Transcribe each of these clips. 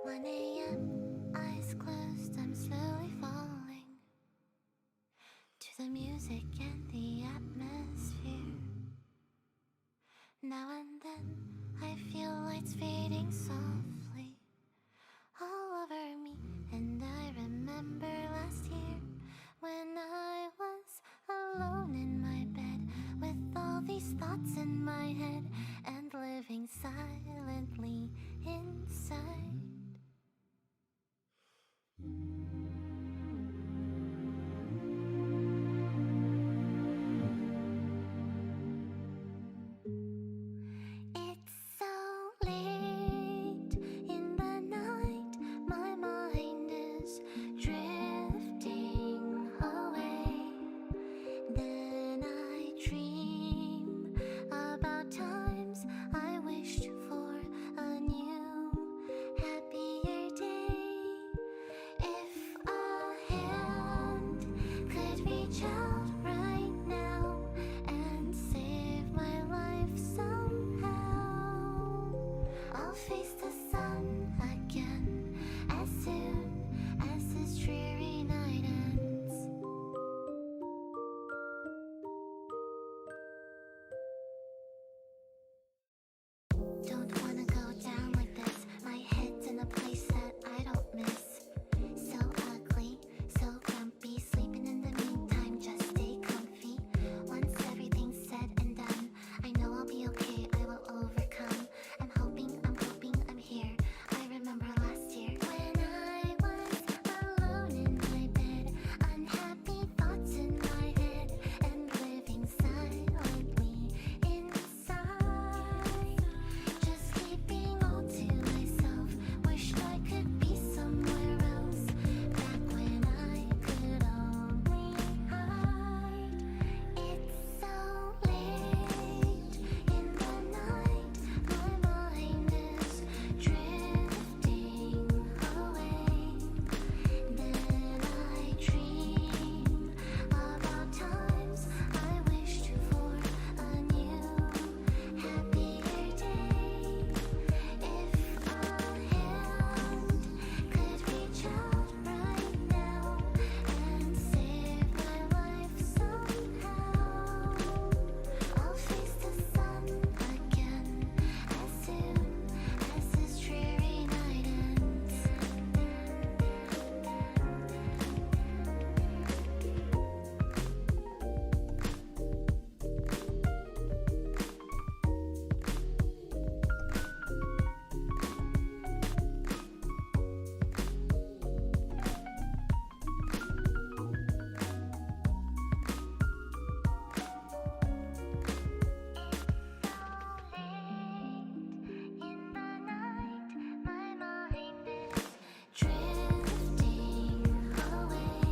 1 a.m., eyes closed, I'm slowly falling to the music and the atmosphere. Now and then, I feel lights fading softly all over me, and I remember last year when I was alone in my bed with all these thoughts in my head and living silently inside. It's so late in the night, my mind is drifting away. Then I dream about times I wished for a new, happier day. If a hand could reach out right now and save my life somehow, I'll face the sun again as soon as this dreary night ends. Don't wanna go down like this. My head's in a place that I don't miss. So ugly, so grumpy. Sleeping in the meantime, just stay comfy. Once everything's said and done, I know I'll be okay, I will overcome. I'm hoping I'm here. I remember last year when I was alone in my bed, unhappy thoughts in my head, and living silently inside. Just keeping all to myself. Wished I could be somewhere else. Back when I could only hide. It's so late in the night. My mind is drifting away. Then I dream about times I wished for a new, happier day. If a hand could reach out right now and save my life somehow, I'll face the sun again as soon as this dreary night ends. In the night, my mind is drifting away.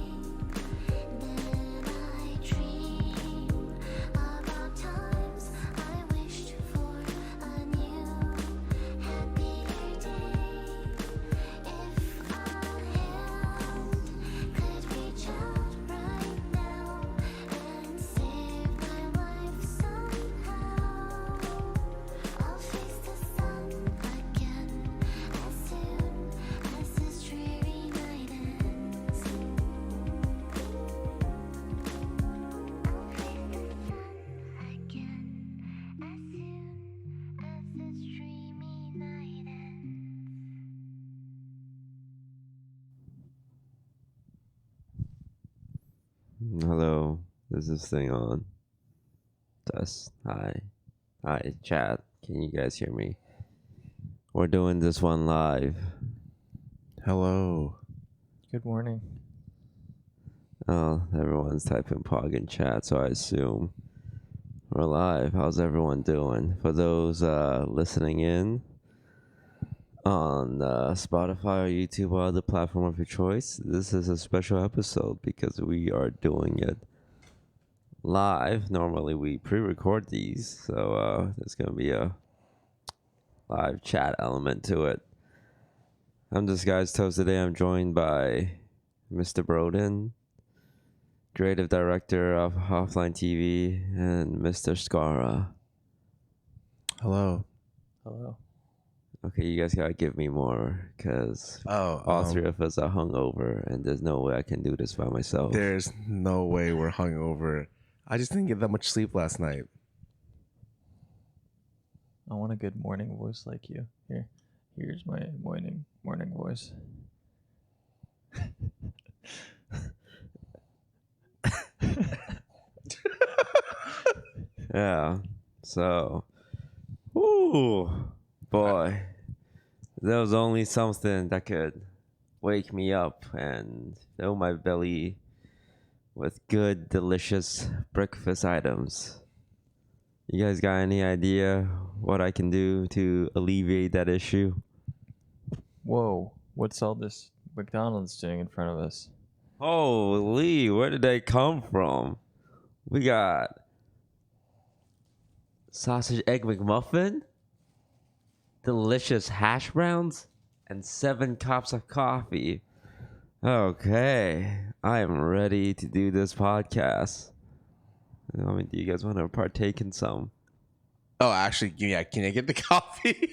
Then I dream about times I wished for a new, happier day. If a hand could reach out right now and save my life somehow, I'll face the sun again as soon as this dreary night ends. I'll face the sun again as soon as this dreamy night ends. Hello, is this thing on? Test. Hi. Hi, chat. Can you guys hear me? We're doing this one live. Hello. Good morning. Oh, everyone's typing pog in chat, so I assume we're live. How's everyone doing? For those listening in on Spotify or YouTube or other platform of your choice, this is a special episode because we are doing it live. Normally we pre-record these, so there's gonna be a live chat element to it. I'm disguisedtoast today. I'm joined by Mr. Broden, creative director of offlinetv, and Mr. Scarra. Hello. Hello. Okay, you guys gotta give me more, because Oh, all three of us are hungover, and there's no way I can do this by myself. there's no way we're hungover. I just didn't get that much sleep last night. I want a good morning voice like you. Here's my morning voice. Yeah. So, ooh, boy, there was only something that could wake me up and fill my belly with good, delicious breakfast items. You guys got any idea what I can do to alleviate that issue? Whoa, what's all this McDonald's doing in front of us? Holy, where did they come from? We got sausage egg McMuffin, delicious hash browns, and 7 cups of coffee. Okay, I am ready to do this podcast. I mean, do you guys want to partake in some? Oh, actually, yeah. Can I get the coffee?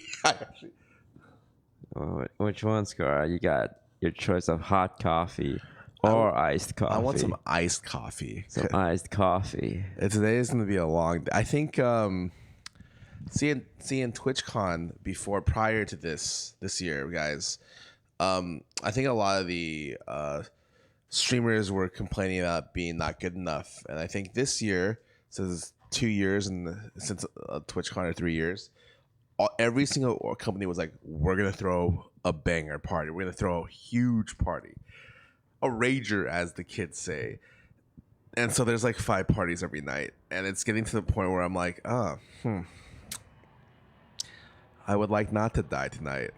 Which one, Scarra? You got your choice of hot coffee or iced coffee. I want some iced coffee. Some iced coffee. Today is going to be a long day. I think seeing TwitchCon prior to this year, guys. I think a lot of the streamers were complaining about being not good enough, and I think this year, since 2 years and since TwitchCon or 3 years, every single company was like, "We're gonna throw a banger party. We're gonna throw a huge party, a rager," as the kids say. And so there's like 5 parties every night, and it's getting to the point where I'm like, I would like not to die tonight.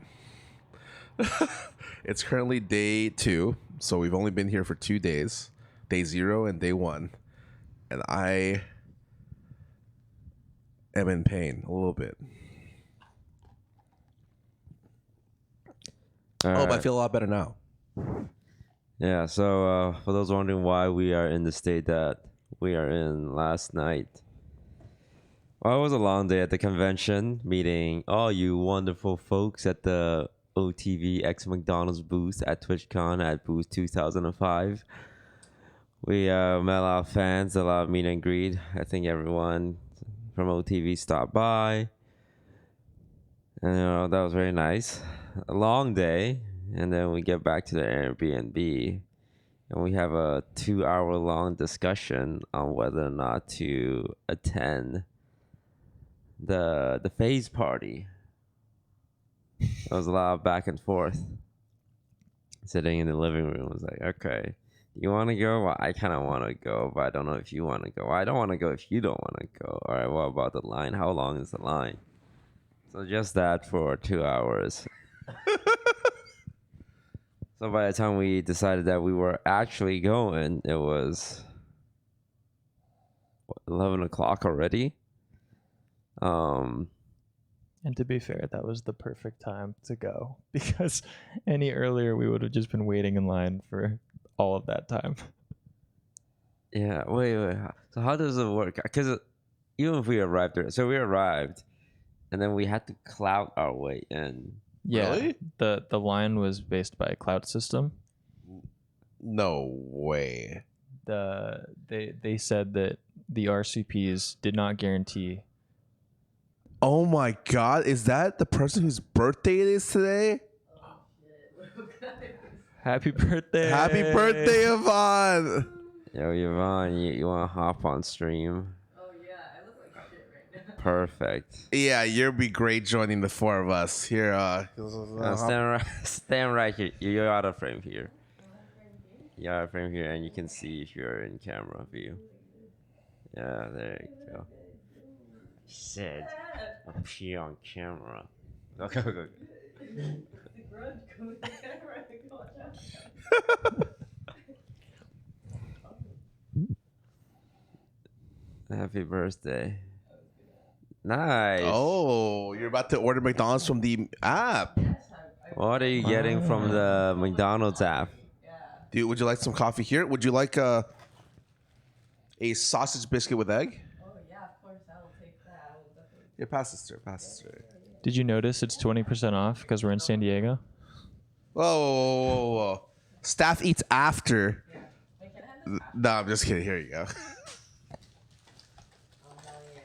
It's currently day 2, so we've only been here for 2 days, day 0 and day 1, and I am in pain a little bit. But I feel a lot better now. Yeah, so for those wondering why we are in the state that we are in last night, well, it was a long day at the convention, meeting all you wonderful folks at the OTV X McDonald's booth at TwitchCon at booth 2005. We met a lot of fans, a lot of meet and greet. I think everyone from OTV stopped by. And that was very nice. A long day, and then we get back to the Airbnb, and we have a 2-hour-long discussion on whether or not to attend the phase party. There was a lot of back and forth. Sitting in the living room, was like, okay, you want to go? Well, I kind of want to go, but I don't know if you want to go. Well, I don't want to go if you don't want to go. All right, what about the line? How long is the line? So just that for 2 hours. So by the time we decided that we were actually going, it was 11 o'clock already. And to be fair, that was the perfect time to go, because any earlier we would have just been waiting in line for all of that time. Yeah, wait. So how does it work? Because even if we arrived there, so we arrived, and then we had to clout our way in. Yeah, Really? the line was based by a cloud system. No way. They said that the RCPs did not guarantee. Oh my God, is that the person whose birthday it is today? Happy birthday! Happy birthday, Yvonne! Yo, Yvonne, you want to hop on stream? Oh yeah, I look like shit right now. Perfect. Yeah, you'll be great joining the 4 of us here. Stand right here. You're out of frame here. You're out of frame here, and you can see if you're in camera view. Yeah, there you go. I said appear on camera. Okay, okay. The grudge goes to camera and watch out. Happy birthday. Nice. Oh, you're about to order McDonald's from the app. What are you getting from the McDonald's app? Dude, would you like some coffee here? Would you like a sausage biscuit with egg? Oh yeah, of course I will take that. I will definitely. Yeah, pass this to her. Pass this to her. Did you notice it's 20% off because we're in San Diego? Whoa. Staff eats after. Wait, can I have this? No, I'm just kidding. Here you go. Oh, hell yeah.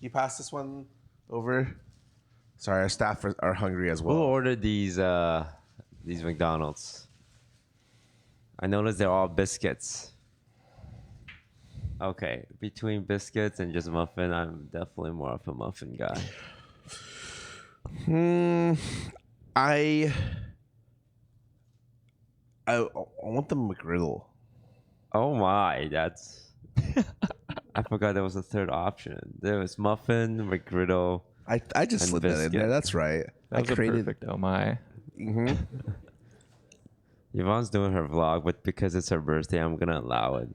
You pass this one over. Sorry, our staff are hungry as well. Who ordered these McDonald's? I noticed they're all biscuits. Okay, between biscuits and just muffin, I'm definitely more of a muffin guy. I want the McGriddle. Oh my, that's. I forgot there was a third option. There was muffin, McGriddle. I just And slipped that in biscuit. there. That's right. That was I a created. perfect oh my. Mhm. Yvonne's doing her vlog, but because it's her birthday, I'm gonna allow it.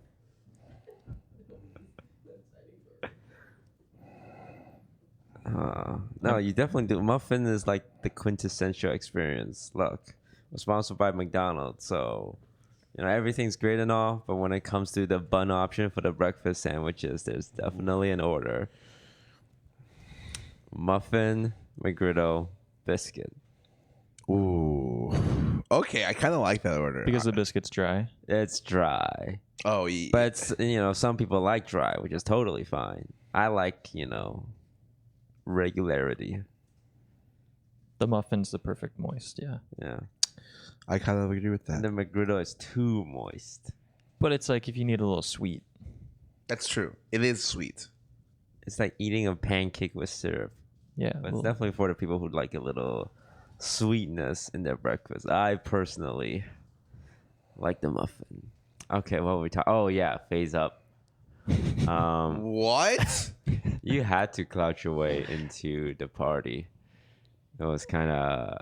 No, you definitely do. Muffin is like the quintessential experience. Look, we're sponsored by McDonald's, so you know everything's great and all, but when it comes to the bun option for the breakfast sandwiches, there's definitely an order. Muffin, McGriddle, biscuit. Ooh. Okay, I kind of like that order. Because the biscuit's dry. It's dry, Oh, yeah. but it's, you know, some people like dry, which is totally fine. I like, you know, regularity. The muffin's the perfect moist, yeah. Yeah, I kind of agree with and that. the McGriddle is too moist. But it's like if you need a little sweet. That's true. It is sweet. It's like eating a pancake with syrup. Yeah. But it's well, definitely for the people who like a little sweetness in their breakfast. I personally like the muffin. Okay, what were we talking? Oh yeah, phase up. What? You had to crouch your way into the party. It was kind of.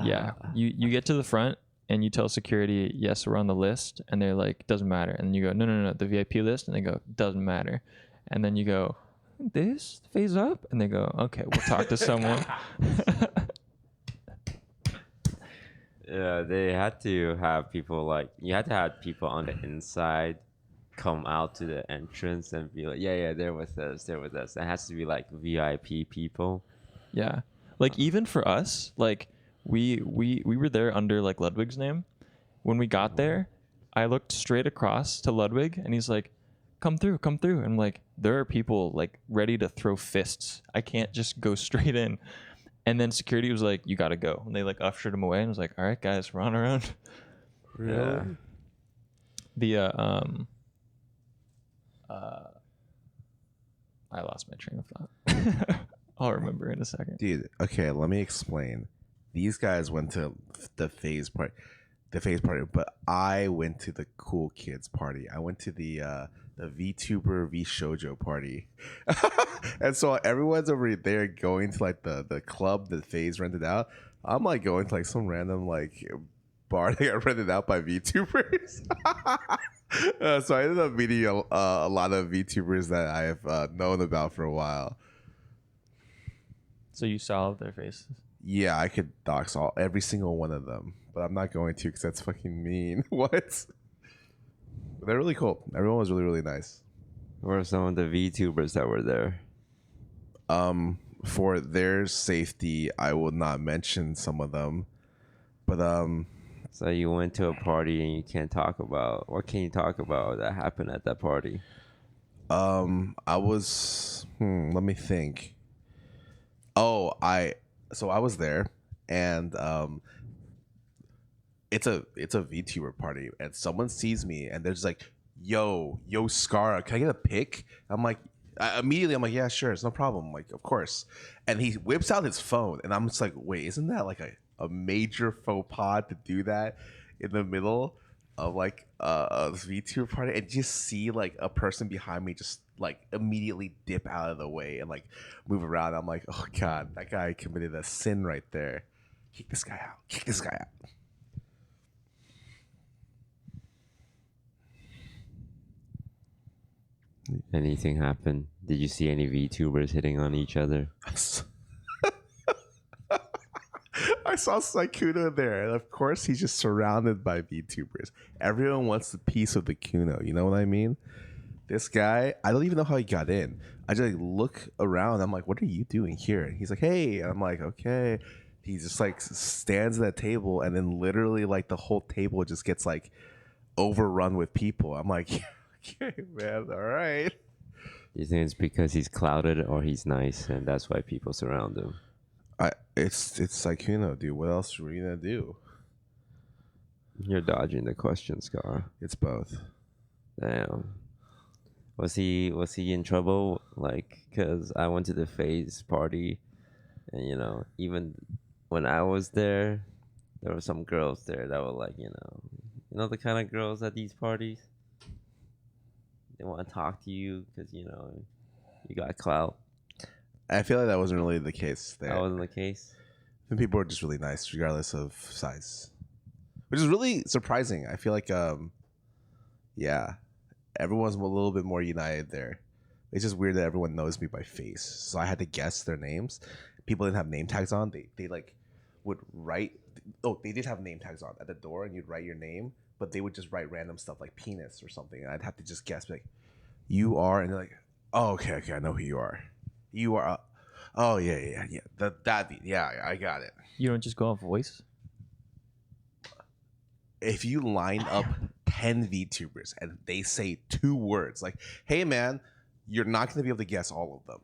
yeah. You get to the front and you tell security, yes, we're on the list, and they're like, doesn't matter. And then you go, no, the VIP list, and they go, doesn't matter. And then you go, this phase up, and they go, okay, we'll talk to someone. Yeah, they had to have people like, you had to have people on the inside come out to the entrance and be like, yeah, they're with us, they're with us. It has to be like VIP people. Yeah. Like even for us, like we were there under like Ludwig's name. When we got there, I looked straight across to Ludwig and he's like, come through. And I'm like, there are people like ready to throw fists. I can't just go straight in. And then security was like, you gotta go. And they like ushered him away and was like, all right guys, we're on our own. Yeah. The I lost my train of thought. I'll remember in a second. Dude, okay, let me explain. These guys went to the phase party, but I went to the cool kids party. I went to the VTuber V Shoujo party. And so everyone's over there going to like the club that phase rented out. I'm like going to like some random like bar that got rented out by VTubers. So I ended up meeting a lot of VTubers that I have known about for a while. So you saw their faces. Yeah, I could dox every single one of them, but I'm not going to because that's fucking mean. What? But they're really cool. Everyone was really, really nice. Who are some of the VTubers that were there? For their safety, I will not mention some of them, but So you went to a party and you can't talk about, what can you talk about that happened at that party? I was let me think. I was there, and it's a VTuber party, and someone sees me and they're just like, yo Scarra, can I get a pic? I'm like, immediately I'm like, yeah, sure, it's no problem, like, of course. And he whips out his phone and I'm just like, wait, isn't that like a major faux pas to do that in the middle of like a VTuber party, and just see like a person behind me just like immediately dip out of the way and like move around. I'm like, oh god, that guy committed a sin right there. Kick this guy out. Anything happened? Did you see any VTubers hitting on each other? I saw Sykkuno there, and of course he's just surrounded by VTubers. Everyone wants a piece of the Kuno, you know what I mean? This guy, I don't even know how he got in. I just like look around. I'm like, what are you doing here? And he's like, hey. And I'm like, okay. He just like stands at that table, and then literally like the whole table just gets like overrun with people. I'm like, okay, man, all right. You think it's because he's clouded or he's nice, and that's why people surround him? It's like, dude, what else are we gonna do? You're dodging the question, Scar. It's both. Damn. Was he in trouble? Like, cause I went to the phase party, and even when I was there were some girls there that were like, the kind of girls at these parties. They want to talk to you because you got clout. I feel like that wasn't really the case there. That wasn't the case. I think people are just really nice, regardless of size, which is really surprising. I feel like, yeah, everyone's a little bit more united there. It's just weird that everyone knows me by face, so I had to guess their names. People didn't have name tags on. They like would write. Oh, they did have name tags on at the door, and you'd write your name, but they would just write random stuff like penis or something. And I'd have to just guess, like, you are, and they're like, oh, okay, I know who you are. You are. Oh yeah. Yeah, I got it. You don't just go off voice? If you line up 10 VTubers and they say 2 words, like, hey man, you're not going to be able to guess all of them.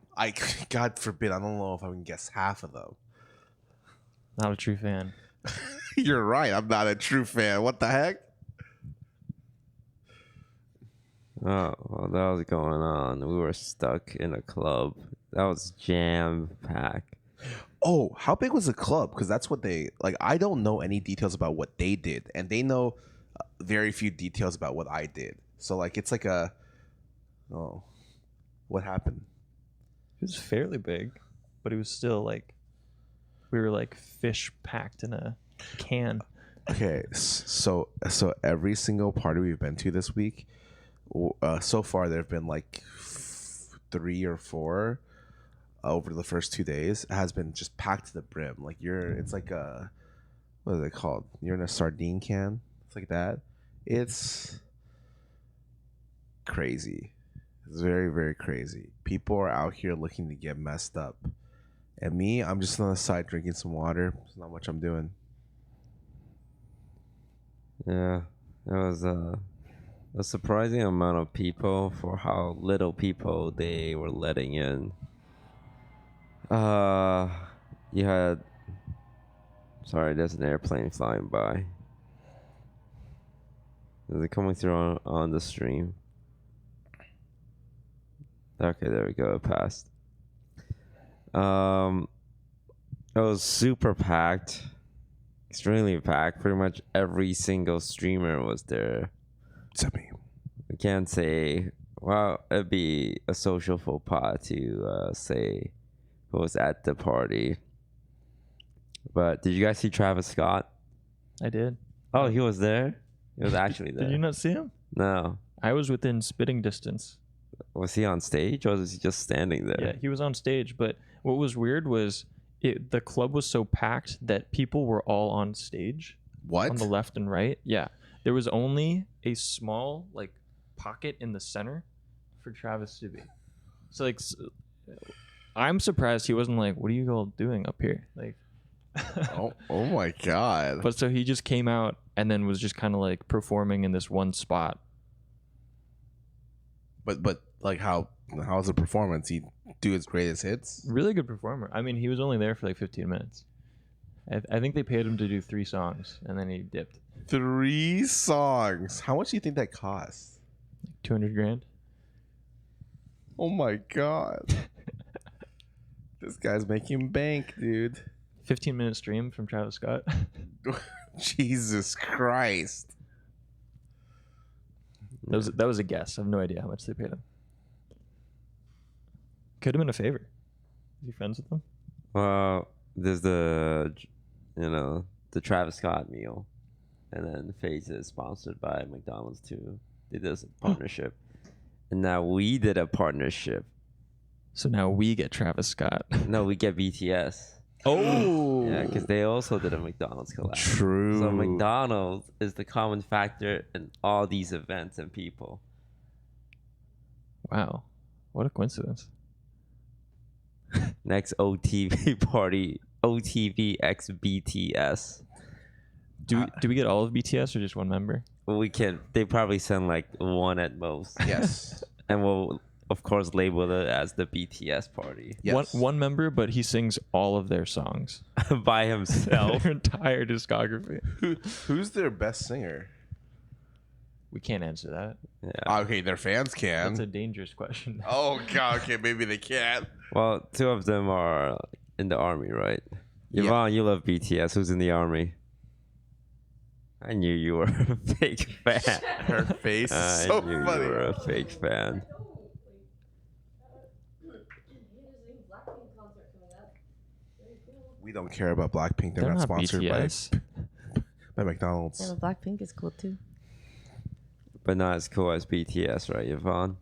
God forbid, I don't know if I can guess half of them. Not a true fan. You're right. I'm not a true fan. What the heck? Oh, well, that was going on. We were stuck in a club. That was jam-packed. Oh, how big was the club? Because that's what they like. I don't know any details about what they did, and they know very few details about what I did. So like, it's like what happened? It was fairly big, but it was still like we were like fish packed in a can. Okay, so every single party we've been to this week, so far there have been like 3 or 4 over the first 2 days. Has been just packed to the brim. Like it's like a, what is it called? You're in a sardine can. It's like that. It's crazy. It's very, very crazy. People are out here looking to get messed up, and me, I'm just on the side drinking some water. There's not much I'm doing. Yeah, it was a surprising amount of people for how little people they were letting in. You had... Sorry, there's an airplane flying by. Is it coming through on the stream? Okay, there we go. It passed. It was super packed. Extremely packed. Pretty much every single streamer was there. Except me. I can't say... Well, it'd be a social faux pas to say who was at the party. But did you guys see Travis Scott? I did. Oh, he was there? He was actually there. Did you not see him? No. I was within spitting distance. Was he on stage or was he just standing there? Yeah, he was on stage. But what was weird was the club was so packed that people were all on stage. What? On the left and right. Yeah. There was only a small like pocket in the center for Travis to be. So like, I'm surprised he wasn't like, what are you all doing up here? Like, oh my god. But so he just came out and then was just kind of like performing in this one spot. But like how's the performance? He do his greatest hits? Really good performer. I mean, he was only there for like 15 minutes. I think they paid him to do 3 songs and then he dipped. 3 songs. How much do you think that cost? $200,000. Oh my god. This guy's making bank, dude. 15-minute stream from Travis Scott. Jesus Christ. That was a guess. I have no idea how much they paid him. Could have been a favor. Is he friends with them? Well, there's the Travis Scott meal. And then FaZe is sponsored by McDonald's too. They did a partnership. And now we did a partnership. So now we get Travis Scott. No, we get BTS. Oh. Yeah, because they also did a McDonald's collab. True. So McDonald's is the common factor in all these events and people. Wow, what a coincidence. Next OTV party, OTV x BTS. Do we get all of BTS or just one member? We can. They probably send like one at most, Yes. and we'll of course label it as the BTS party Yes. One member, but he sings all of their songs, by himself. their entire discography. Who's their best singer? We can't answer that. Yeah. Okay, their fans can. That's a dangerous question. Oh god. Okay, maybe they can't. Well, two of them are in the army, right? Yeah. Yvonne, you love BTS. Who's in the army? I knew you were a fake fan. Her face is I so knew funny. you were a fake fan. We don't care about Blackpink. They're, They're not not sponsored BTS. by McDonald's. Yeah, but Blackpink is cool too. But not as cool as BTS, right, Yvonne?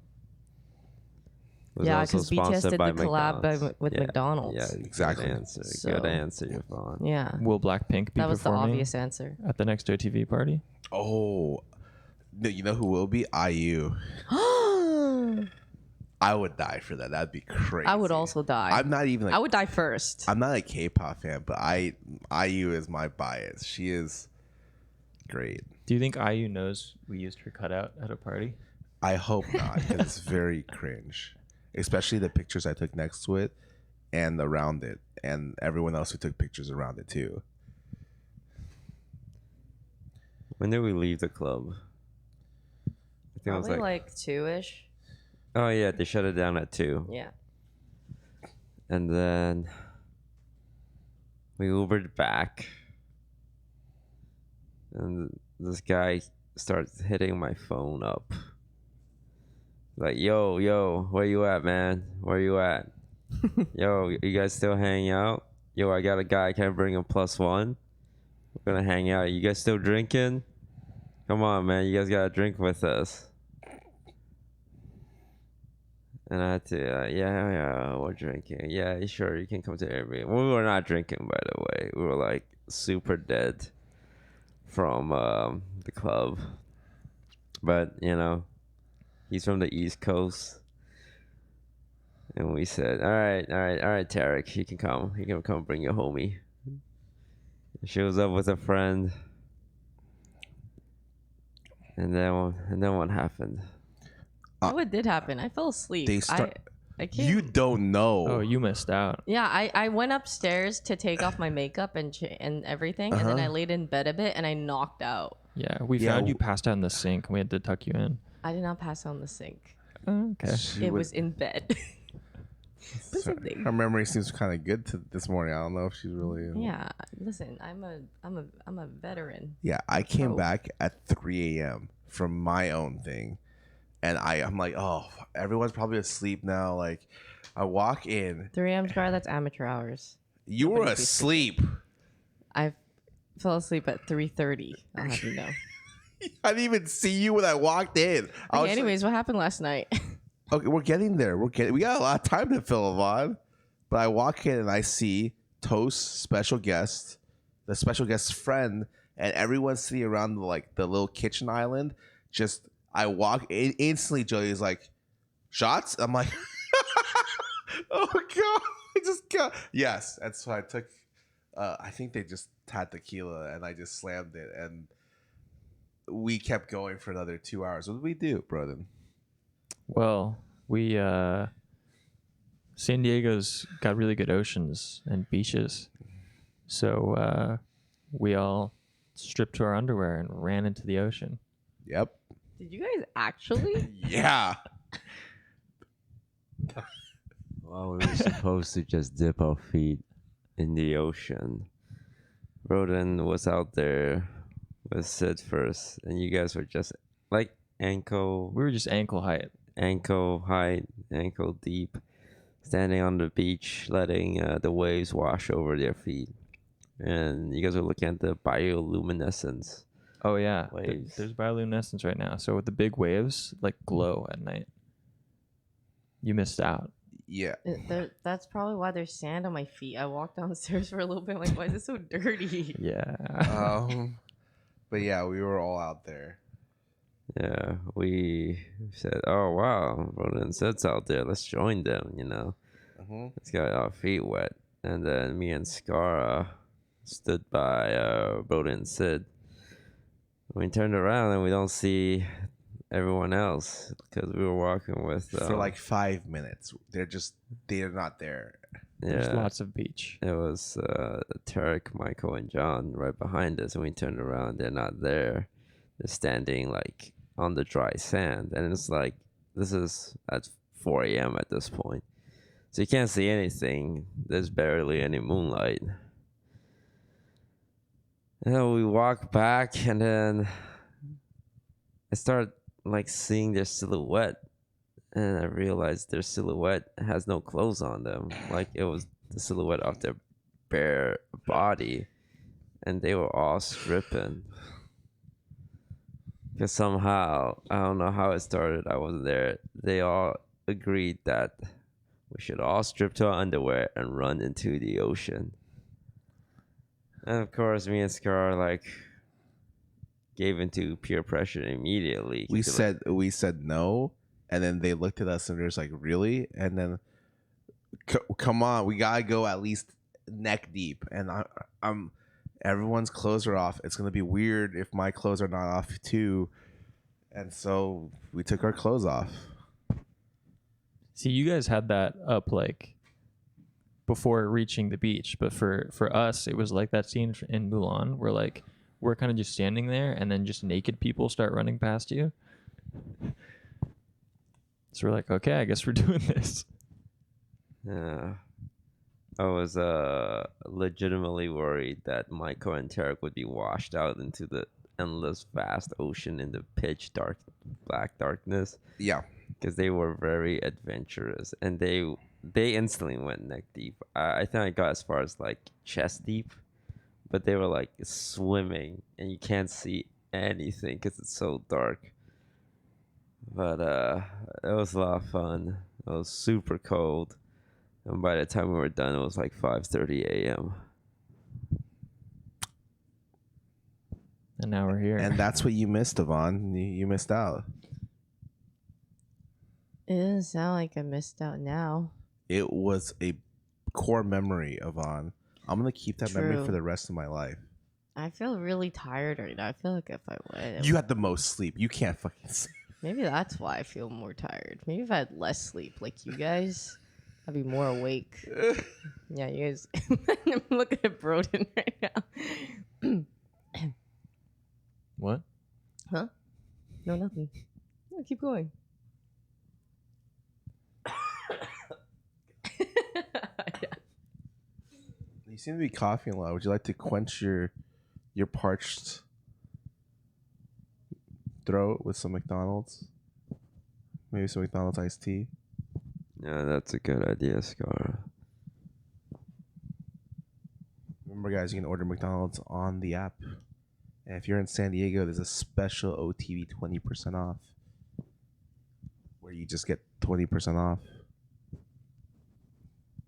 Was Yeah, also 'cause BTS sponsored did by the collab McDonald's. with Yeah, McDonald's. Yeah, Exactly. Good answer. So- Good answer, Yvonne. Yeah, Will Blackpink be that was the performing obvious answer. at the next OTV party? Oh, no, you know who will be? IU. I would die for that. That'd be crazy. I would also die. I'm not even. Like, I would die first. I'm not a K-pop fan, but IU is my bias. She is great. Do you think IU knows we used her cutout at a party? I hope not, because it's very cringe, especially the pictures I took next to it and around it, and everyone else who took pictures around it too. When did we leave the club? I think it was Probably like, like 2-ish. oh yeah, they shut it down at 2. Yeah. And then we Ubered back. And this guy starts hitting my phone up. Like, yo, where you at, man? Where you at? Yo, you guys still hanging out? Yo, I got a guy, can I bring him +1? We're gonna hang out. You guys still drinking? Come on, man, you guys gotta drink with us. And I had to, yeah, we're drinking. Yeah, sure, you can come to every. We were not drinking, by the way. We were like super dead from the club. But, you know, he's from the East Coast. And we said, all right, Tarek, you can come. You can come bring your homie. She was up with a friend. And then what happened? What did happen? I fell asleep. They start. I can't. You don't know. Oh, you missed out. Yeah, I went upstairs to take off my makeup and everything, and then I laid in bed a bit and I knocked out. Yeah, we Yeah, found you passed out in the sink. We had to tuck you in. I did not pass out in the sink. Okay. It was in bed. Her memory seems kind of good this morning. I don't know if she's really. Yeah, listen, I'm a veteran. Yeah, I came Oh. back at 3 a.m. from my own thing, and I'm like, oh, everyone's probably asleep now. Like, I walk in. 3 a.m. Scar, that's amateur hours. You were Nobody's asleep. I fell asleep at 3:30. I'll have you know. I didn't even see you when I walked in. I was Okay, anyways, what happened last night? like, okay, we're getting there. We got a lot of time to fill, Yvonne. But I walk in and I see Toast, special guest, the special guest's friend, and everyone sitting around the little kitchen island. Just I walk in instantly. Joey's like, shots. I'm like, oh god, I just got yes. That's why I took. I think they just had tequila and I just slammed it, and we kept going for another 2 hours. What did we do, Broden? Well, we San Diego's got really good oceans and beaches, so we all stripped to our underwear and ran into the ocean. Yep. Did you guys actually? Yeah. Well, we were supposed to just dip our feet in the ocean. Roden was out there with Sid first, and you guys were just like ankle We were just ankle height. height, ankle deep, standing on the beach, letting the waves wash over their feet. And you guys were looking at the bioluminescence. Oh yeah, Waves. there's bioluminescence right now. So with the big waves, like glow at night. You missed out. Yeah. That's probably why there's sand on my feet. I walked downstairs for a little bit. I'm like, why is it so dirty? Yeah. But yeah, we were all out there. Yeah, we said, "Oh wow, Ronan Sid's out there. Let's join them." Let's get our feet wet. And then me and Scarra stood by Ronan Sid. We turned around and we don't see everyone else because we were walking with For like 5 minutes. They're not there. There's yeah. lots of beach. It was Tarek, Michael, and John right behind us, and we turned around. They're not there. They're standing like on the dry sand, and it's like this is at 4 a.m. at this point, so you can't see anything. There's barely any moonlight. And then we walk back, and then I start like seeing their silhouette, and I realized their silhouette has no clothes on them. Like it was the silhouette of their bare body, and they were all stripping. Because somehow, I don't know how it started, I wasn't there. They all agreed that we should all strip to our underwear and run into the ocean. And of course, me and Scar like gave into peer pressure immediately. We said no, and then they looked at us and they're just like, really? And then, come on, we gotta go at least neck deep. And I'm everyone's clothes are off. It's gonna be weird if my clothes are not off too. And so we took our clothes off. See, you guys had that up like before reaching the beach, but for us, it was like that scene in Mulan where like we're kind of just standing there, and then just naked people start running past you. So we're like, okay, I guess we're doing this. Yeah. I was legitimately worried that Michael and Tarek would be washed out into the endless vast ocean in the pitch dark black darkness. Yeah. Because they were very adventurous, and they instantly went neck deep. I think I got as far as like chest deep, but they were like swimming, and you can't see anything because it's so dark. But it was a lot of fun. It was super cold, and by the time we were done, it was like 5:30 a.m. And now we're here. And that's what you missed, Yvonne. You missed out. It doesn't sound like I missed out now. It was a core memory, Yvonne. I'm gonna keep that memory True. for the rest of my life. I feel really tired right now. I feel like if I went, You had the most sleep. You can't fucking sleep. maybe that's why I feel more tired. Maybe if I had less sleep, like you guys, I'd be more awake. Yeah, you guys. I'm looking at Broden right now. What? Huh? No, nothing. No, keep going. You seem to be coughing a lot. Would you like to quench your parched throat with some McDonald's? Maybe some McDonald's iced tea. Yeah, that's a good idea, Scar. Remember, guys, you can order McDonald's on the app. And if you're in San Diego, there's a special OTV 20% off, where you just get 20% off.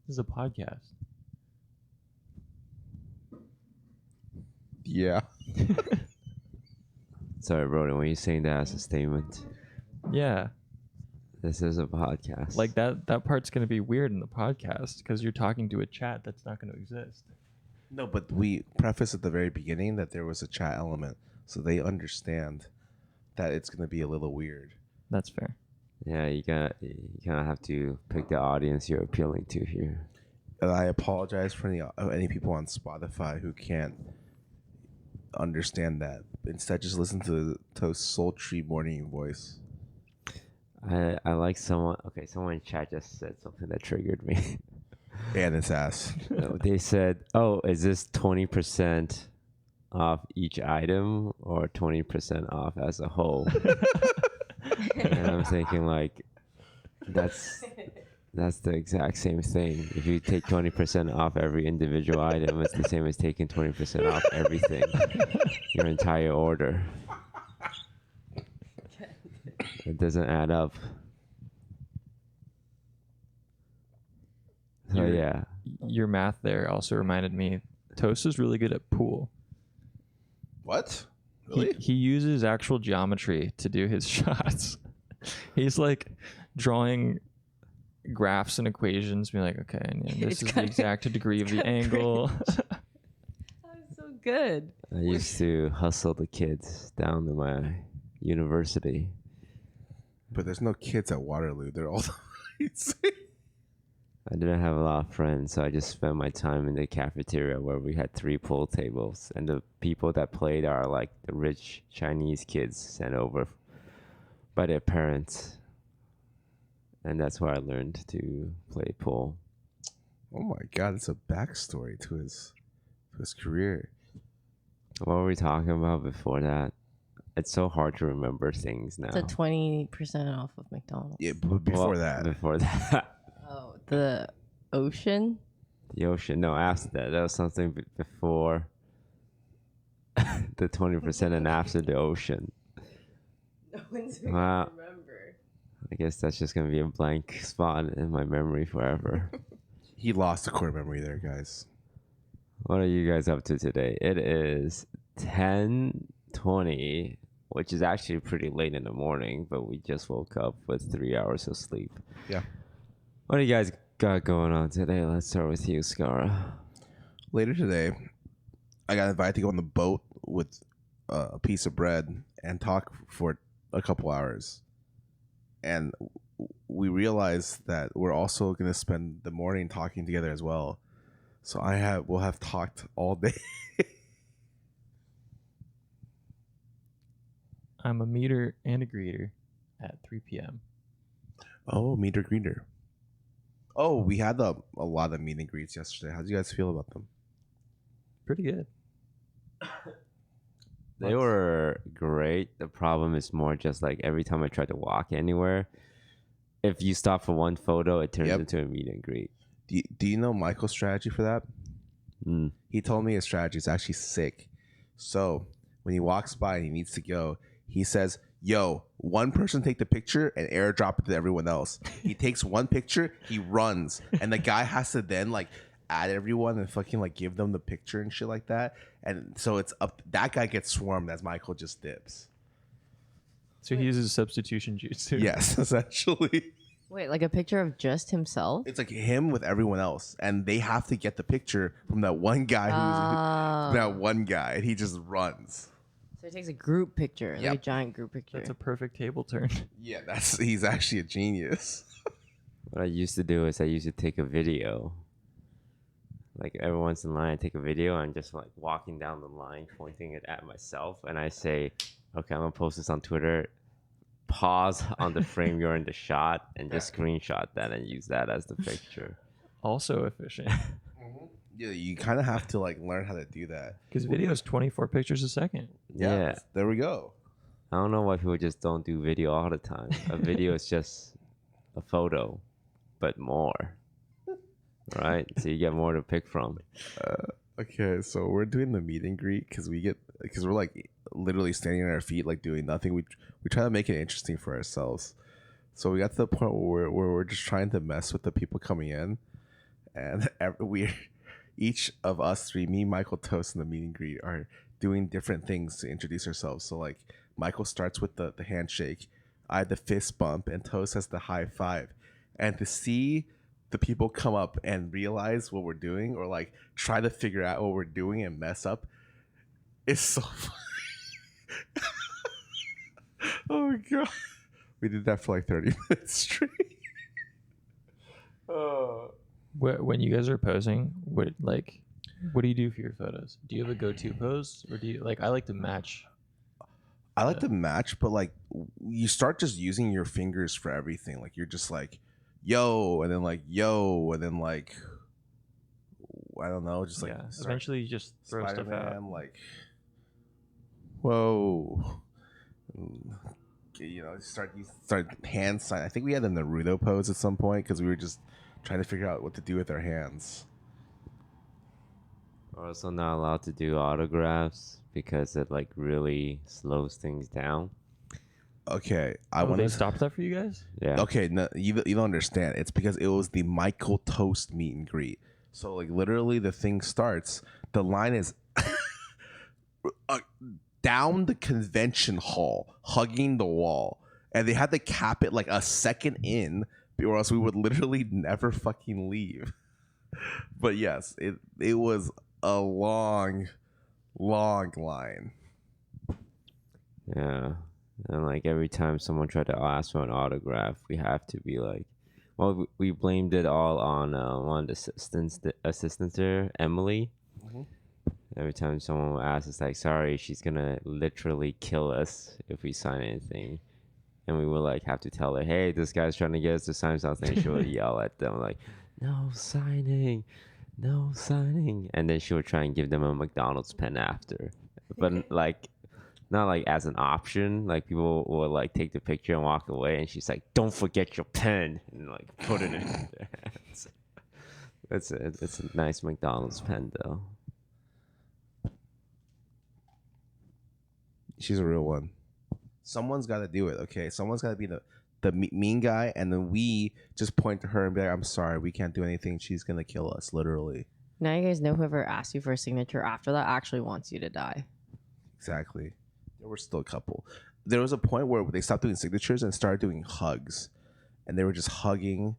This is a podcast. Yeah. Sorry, Broden, were you saying that as a statement? Yeah. This is a podcast. Like that part's going to be weird in the podcast because you're talking to a chat that's not going to exist. No, but we preface at the very beginning that there was a chat element, so they understand that it's going to be a little weird. That's fair. Yeah, you kind of have to pick the audience you're appealing to here. And I apologize for any people on Spotify who can't understand that. Instead, just listen to Toast's sultry morning voice. I like someone. Okay, someone in chat just said something that triggered me. And its ass. They said, "Oh, is this 20% off each item or 20% off as a whole?" And I'm thinking like, that's the exact same thing. If you take 20% off every individual item, it's the same as taking 20% off everything, your entire order. It doesn't add up. So yeah. Your math there also reminded me, Toast is really good at pool. What? Really? He uses actual geometry to do his shots. He's like drawing graphs and equations, being like, okay, and this It's is the kinda- exact degree of the kinda angle. That was so good. I used to hustle the kids down to my university. But there's no kids at Waterloo. They're all I didn't have a lot of friends, so I just spent my time in the cafeteria where we had 3 pool tables, and the people that played are like the rich Chinese kids sent over by their parents, and that's where I learned to play pool. Oh my god, it's a backstory to his career. What were we talking about before that? It's so hard to remember things now. It's a 20% off of McDonald's. Yeah, but before that. Before that. Oh, the ocean. The ocean. No, after that. That was something before the 20% and after the ocean. No one's Wow. remember. I guess that's just going to be a blank spot in my memory forever. He lost the core memory there, guys. What are you guys up to today? It is 10:20, which is actually pretty late in the morning, but we just woke up with 3 hours of sleep. Yeah. What do you guys got going on today? Let's start with you, Scarra. Later today, I got invited to go on the boat with a piece of bread and talk for a couple hours. And we realized that we're also going to spend the morning talking together as well. So we'll have talked all day. I'm a meter and a greeter at 3 p.m. Oh, meet or greeter. Oh, we had a lot of meet and greets yesterday. How do you guys feel about them? Pretty good. They were great. The problem is more just like every time I try to walk anywhere, if you stop for one photo, it turns Yep. into a meet and greet. Do you know Michael's strategy for that? Mm. He told me his strategy is actually sick. So when he walks by and he needs to go, he says, yo, one person take the picture and airdrop it to everyone else. He takes one picture, he runs, and the guy has to then like add everyone and fucking like give them the picture and shit like that. And so it's up, that guy gets swarmed as Michael just dips. So he uses substitution jutsu. Yes, essentially. Wait, like a picture of just himself? It's like him with everyone else, and they have to get the picture from that one guy Oh. that one guy, and he just runs. So he takes a group picture, like Yep. a giant group picture. That's a perfect table turn. Yeah, he's actually a genius. What I used to do is I used to take a video. Like every once in a line, I take a video and just like walking down the line, pointing it at myself, and I say, "Okay, I'm gonna post this on Twitter." Pause on the frame you're in the shot and just screenshot that and use that as the picture. Also efficient. Yeah, you kind of have to like learn how to do that. Because video is 24 pictures a second. Yeah. There we go. I don't know why people just don't do video all the time. A video is just a photo, but more. Right? So you get more to pick from. Okay, so we're doing the meet and greet because we're like literally standing on our feet, like doing nothing. We try to make it interesting for ourselves. So we got to the point where we're just trying to mess with the people coming in, and each of us three, me, Michael, Toast, and the meet and greet, are doing different things to introduce ourselves. So like Michael starts with the handshake, I had the fist bump, and Toast has the high five. And to see the people come up and realize what we're doing, or like try to figure out what we're doing and mess up, is so funny. Oh my god, we did that for like 30 minutes straight. When you guys are posing, what do you do for your photos? Do you have a go-to pose, or do you I like to match? I like to match, but like you start just using your fingers for everything. Like you're just like, yo, and then like yo, and then like I don't know, just like Yeah. start Eventually, you just throw stuff out. Spider-Man, like whoa. You know, start hand sign. I think we had the Naruto pose at some point because we were just trying to figure out what to do with our hands. We're also not allowed to do autographs because it like really slows things down. Okay, I Oh, want they to stopped that for you guys? Yeah. Okay, no, you don't understand. It's because it was the Michael Toast meet and greet. So like literally, the thing starts. The line is down the convention hall, hugging the wall, and they had to cap it like a second in, or else we would literally never fucking leave. But yes, it was a long line. Yeah. And like every time someone tried to ask for an autograph, we have to be like, well, we blamed it all on one of the assistants there, Emily. Mhm. Every time someone would ask, it's like, sorry, she's gonna literally kill us if we sign anything. And we would like have to tell her, hey, this guy's trying to get us to sign something. She would yell at them like, no signing, no signing. And then she would try and give them a McDonald's pen after. But like, not like as an option. Like people will like take the picture and walk away, and she's like, don't forget your pen, and like put it in their hands. It's a nice McDonald's pen though. She's a real one. Someone's got to do it, okay? Someone's got to be the mean guy, and then we just point to her and be like, I'm sorry, we can't do anything. She's going to kill us, literally. Now you guys know whoever asked you for a signature after that actually wants you to die. Exactly. There were still a couple. There was a point where they stopped doing signatures and started doing hugs. And they were just hugging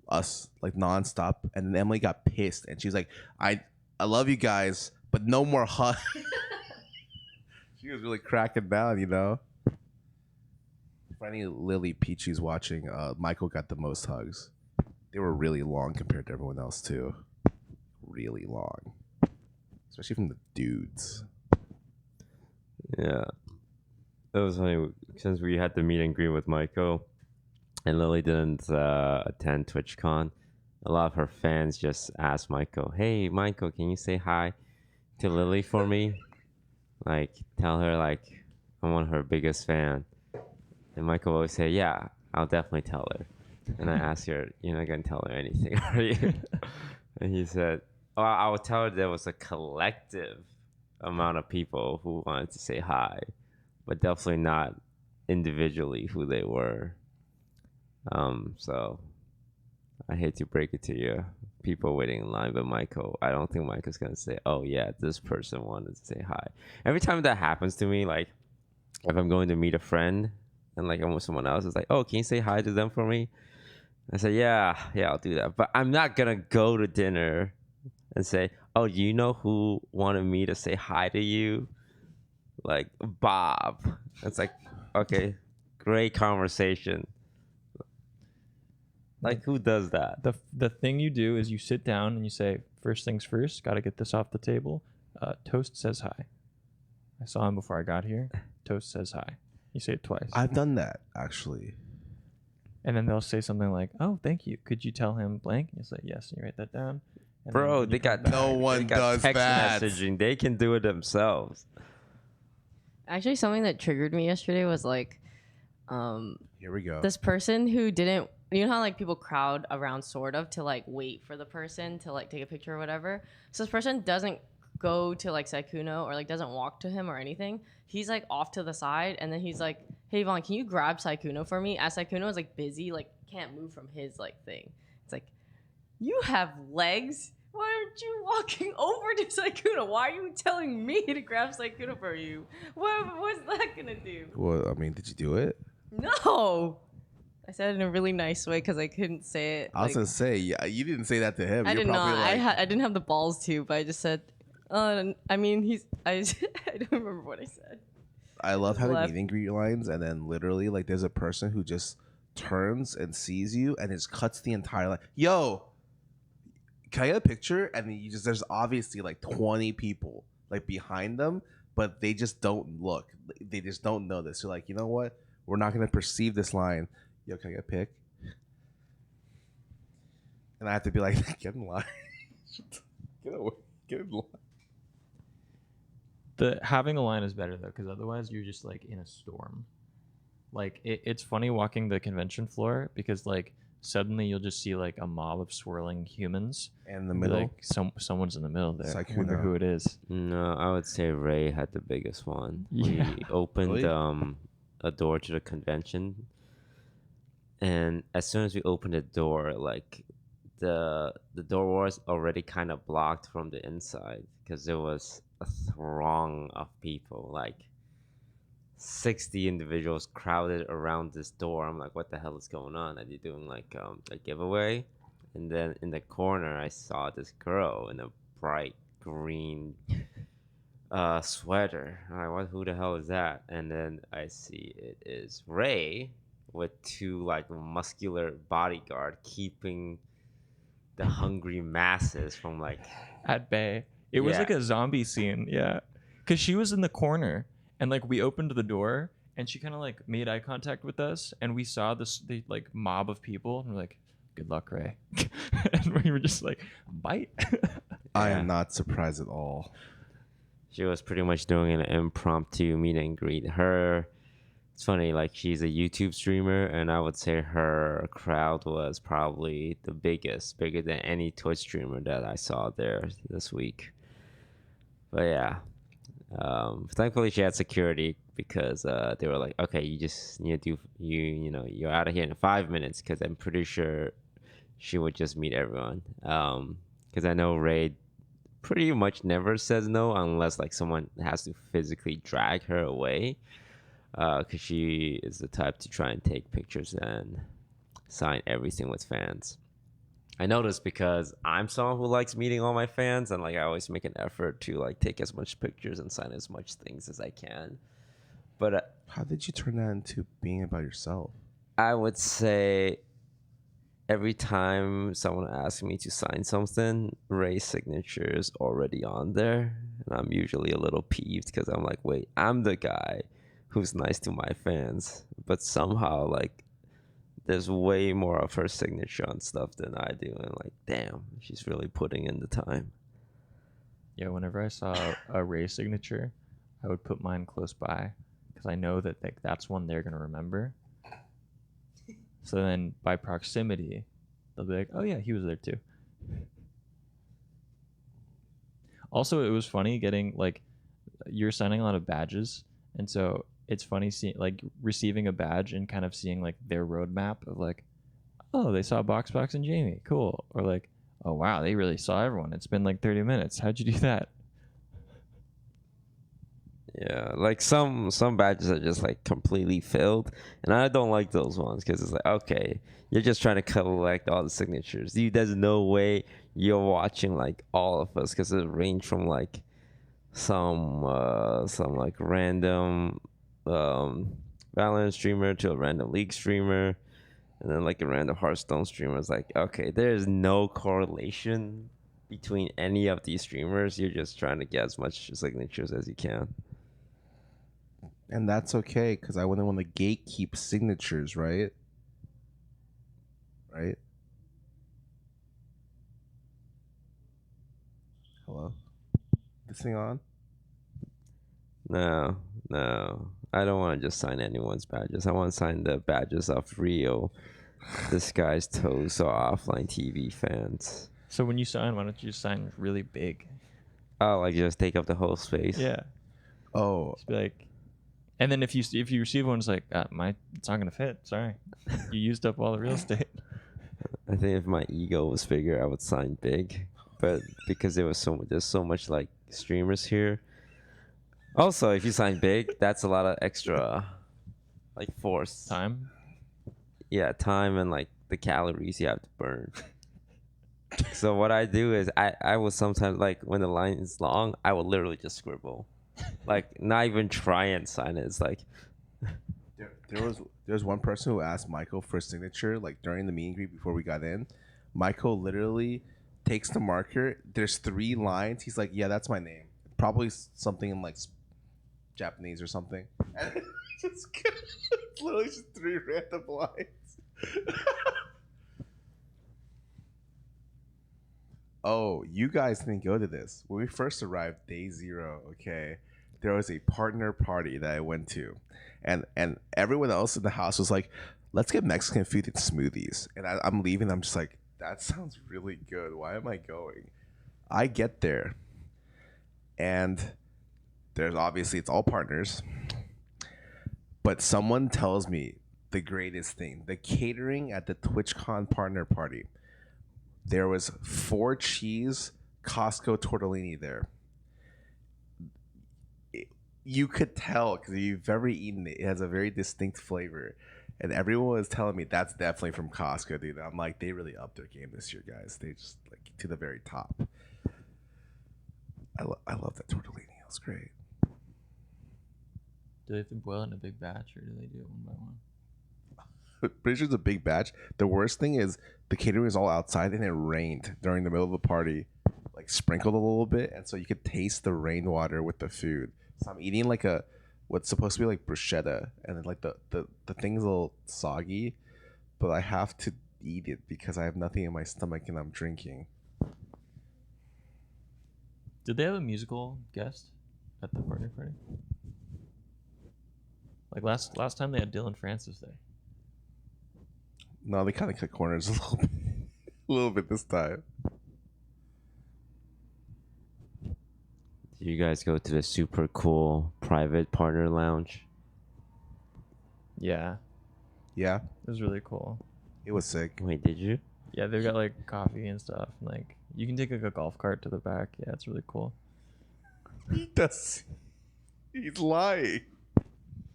us like nonstop. And then Emily got pissed, and she's like, I love you guys, but no more hugs. She was really cracking down, you know? For any Lily Peachy's watching, Michael got the most hugs. They were really long compared to everyone else, too. Really long. Especially from the dudes. Yeah, it was funny since we had the meet and greet with Michael, and Lily didn't attend TwitchCon. A lot of her fans just asked Michael, "Hey, Michael, can you say hi to Lily for me? Like, tell her like I'm one of her biggest fan." And Michael always say, "Yeah, I'll definitely tell her." And I asked her, "You're not gonna tell her anything, are you?" And he said, "Oh, I will tell her there was a collective amount of people who wanted to say hi, but definitely not individually who they were." So I hate to break it to you, people waiting in line, but Michael, I don't think Michael's gonna say, "Oh yeah, this person wanted to say hi." Every time that happens to me, like if I'm going to meet a friend and like I'm with someone else, it's like, "Oh, can you say hi to them for me?" I say, yeah, I'll do that. But I'm not gonna go to dinner and say, "Oh, do you know who wanted me to say hi to you?" Like Bob. It's like, okay, great conversation. Like, who does that? The thing you do is you sit down and you say, first things first, got to get this off the table. Toast says hi. I saw him before I got here. Toast says hi. You say it twice. I've done that, actually. And then they'll say something like, "Oh, thank you. Could you tell him blank?" And you say, "Yes." And you write that down. And Bro, then they you come got back. No one they got does text that. messaging. They can do it themselves. Actually, something that triggered me yesterday was like, Here we go. this person who didn't, you know how like people crowd around sort of to like wait for the person to like take a picture or whatever. So this person doesn't go to like Saikuno or like doesn't walk to him or anything. He's like off to the side, and then he's like, "Hey Vaughn, can you grab Saikuno for me?" As Saikuno is like busy, like can't move from his like thing. It's like, you have legs. Why aren't you walking over to Saikuno? Why are you telling me to grab Saikuno for you? What's that gonna do? Well, I mean, did you do it? No. I said it in a really nice way because I couldn't say it. I was like- gonna say, yeah, you didn't say that to him. I You're did probably not. like, I didn't have the balls to, but I just said, I mean, I don't remember what I said. I love having left. meet and greet lines, and then literally, like, there's a person who just turns and sees you and just cuts the entire line. Yo, can I get a picture? And then there's obviously like 20 people like behind them, but they just don't look. They just don't know this. You're like, you know what? We're not gonna perceive this line. Yo, can I get a pic? And I have to be like, get in line. Get away. Get in line. Having a line is better though, because otherwise you're just like in a storm. Like it's funny walking the convention floor because like suddenly you'll just see like a mob of swirling humans. And in the Be middle. like someone's in the middle there. It's I wonder Saikuno. who it is. No, I would say Ray had the biggest one. Yeah. We opened Really? a door to the convention, and as soon as we opened the door, like the door was already kind of blocked from the inside because there was a throng of people. Like 60 individuals crowded around this door. I'm like, what the hell is going on? Are they doing like a giveaway? And then in the corner, I saw this girl in a bright green sweater. I'm like, what? Who the hell is that? And then I see it is Ray with two like muscular bodyguard keeping the hungry masses from like At bay. It was Yeah. like a zombie scene, yeah. Because she was in the corner, and like we opened the door, and she kind of like made eye contact with us, and we saw the like mob of people, and we're like, "Good luck, Ray," and we were just like, "Bite." I Yeah. am not surprised at all. she was pretty much doing an impromptu meet and greet. It's funny, like she's a YouTube streamer, and I would say her crowd was probably the biggest, bigger than any Twitch streamer that I saw there this week. But yeah, thankfully she had security because they were like, okay, you just need to do you're out of here in 5 minutes, because I'm pretty sure she would just meet everyone. Because I know Ray pretty much never says no unless like someone has to physically drag her away. Because she is the type to try and take pictures and sign everything with fans. I noticed because I'm someone who likes meeting all my fans, and like I always make an effort to like take as much pictures and sign as much things as I can. But How did you turn that into being about yourself? I would say every time someone asks me to sign something, Ray's signature is already on there, and I'm usually a little peeved because I'm like, wait, I'm the guy who's nice to my fans, but somehow like there's way more of her signature on stuff than I do, and like, damn, she's really putting in the time. Yeah, whenever I saw a Ray signature, I would put mine close by because I know that like that's one they're gonna remember. So then by proximity, they'll be like, "Oh yeah, he was there too." Also, it was funny getting like you're signing a lot of badges, and so it's funny seeing like receiving a badge and kind of seeing like their roadmap of like, oh, they saw Box and Jamie, cool, or like, oh wow, they really saw everyone. It's been like 30 minutes. How'd you do that? Yeah, like some badges are just like completely filled, and I don't like those ones because it's like, okay, you're just trying to collect all the signatures. There's no way you're watching like all of us, because it range from like some like random Valorant streamer to a random League streamer, and then like a random Hearthstone streamer. It's like, okay, there's no correlation between any of these streamers. You're just trying to get as much signatures as you can. And that's okay, because I wouldn't want to gatekeep signatures, right? Right? Hello? This thing on? No, I don't want to just sign anyone's badges. I want to sign the badges of real disguisedtoast or offline TV fans. So when you sign, why don't you just sign really big? Oh, like just take up the whole space. Yeah, Oh, just be like, and then if you receive one, it's like, it's not gonna fit. Sorry, you used up all the real estate. I think if my ego was bigger, I would sign big, but because there's so much like streamers here. Also, if you sign big, that's a lot of extra, like force. Time. Yeah, time and like the calories you have to burn. So what I do is I will sometimes, like when the line is long, I will literally just scribble, like not even try and sign it. It's like, there was one person who asked Michael for a signature, like during the meet and greet before we got in. Michael literally takes the marker. There's 3 lines. He's like, yeah, that's my name. Probably something in like Japanese or something. And it's literally just 3 random lines. Oh, you guys didn't go to this. When we first arrived, day 0, okay, there was a partner party that I went to. And everyone else in the house was like, let's get Mexican food and smoothies. And I'm leaving. I'm just like, that sounds really good. Why am I going? I get there. And there's obviously, it's all partners. But someone tells me the greatest thing. The catering at the TwitchCon partner party. There was 4 cheese Costco tortellini there. you could tell because you've ever eaten it. It has a very distinct flavor, and everyone was telling me that's definitely from Costco, dude. I'm like, they really upped their game this year, guys. They just like to the very top. I love that tortellini. It was great. Do they have to boil it in a big batch, or do they do it one by one? Pretty sure it's a big batch. The worst thing is the catering was all outside and it rained during the middle of the party, like sprinkled a little bit, and so you could taste the rainwater with the food. So I'm eating like a what's supposed to be like bruschetta, and then like the thing's a little soggy, but I have to eat it because I have nothing in my stomach and I'm drinking. Did they have a musical guest at the party? Like last time they had Dylan Francis there. No, they kind of cut corners a little bit this time. Did you guys go to the super cool private partner lounge? Yeah, Yeah, it was really cool. it was sick. Wait, did you? Yeah, they've got like coffee and stuff. And, like you can take like a golf cart to the back. Yeah, it's really cool. He does. He's lying.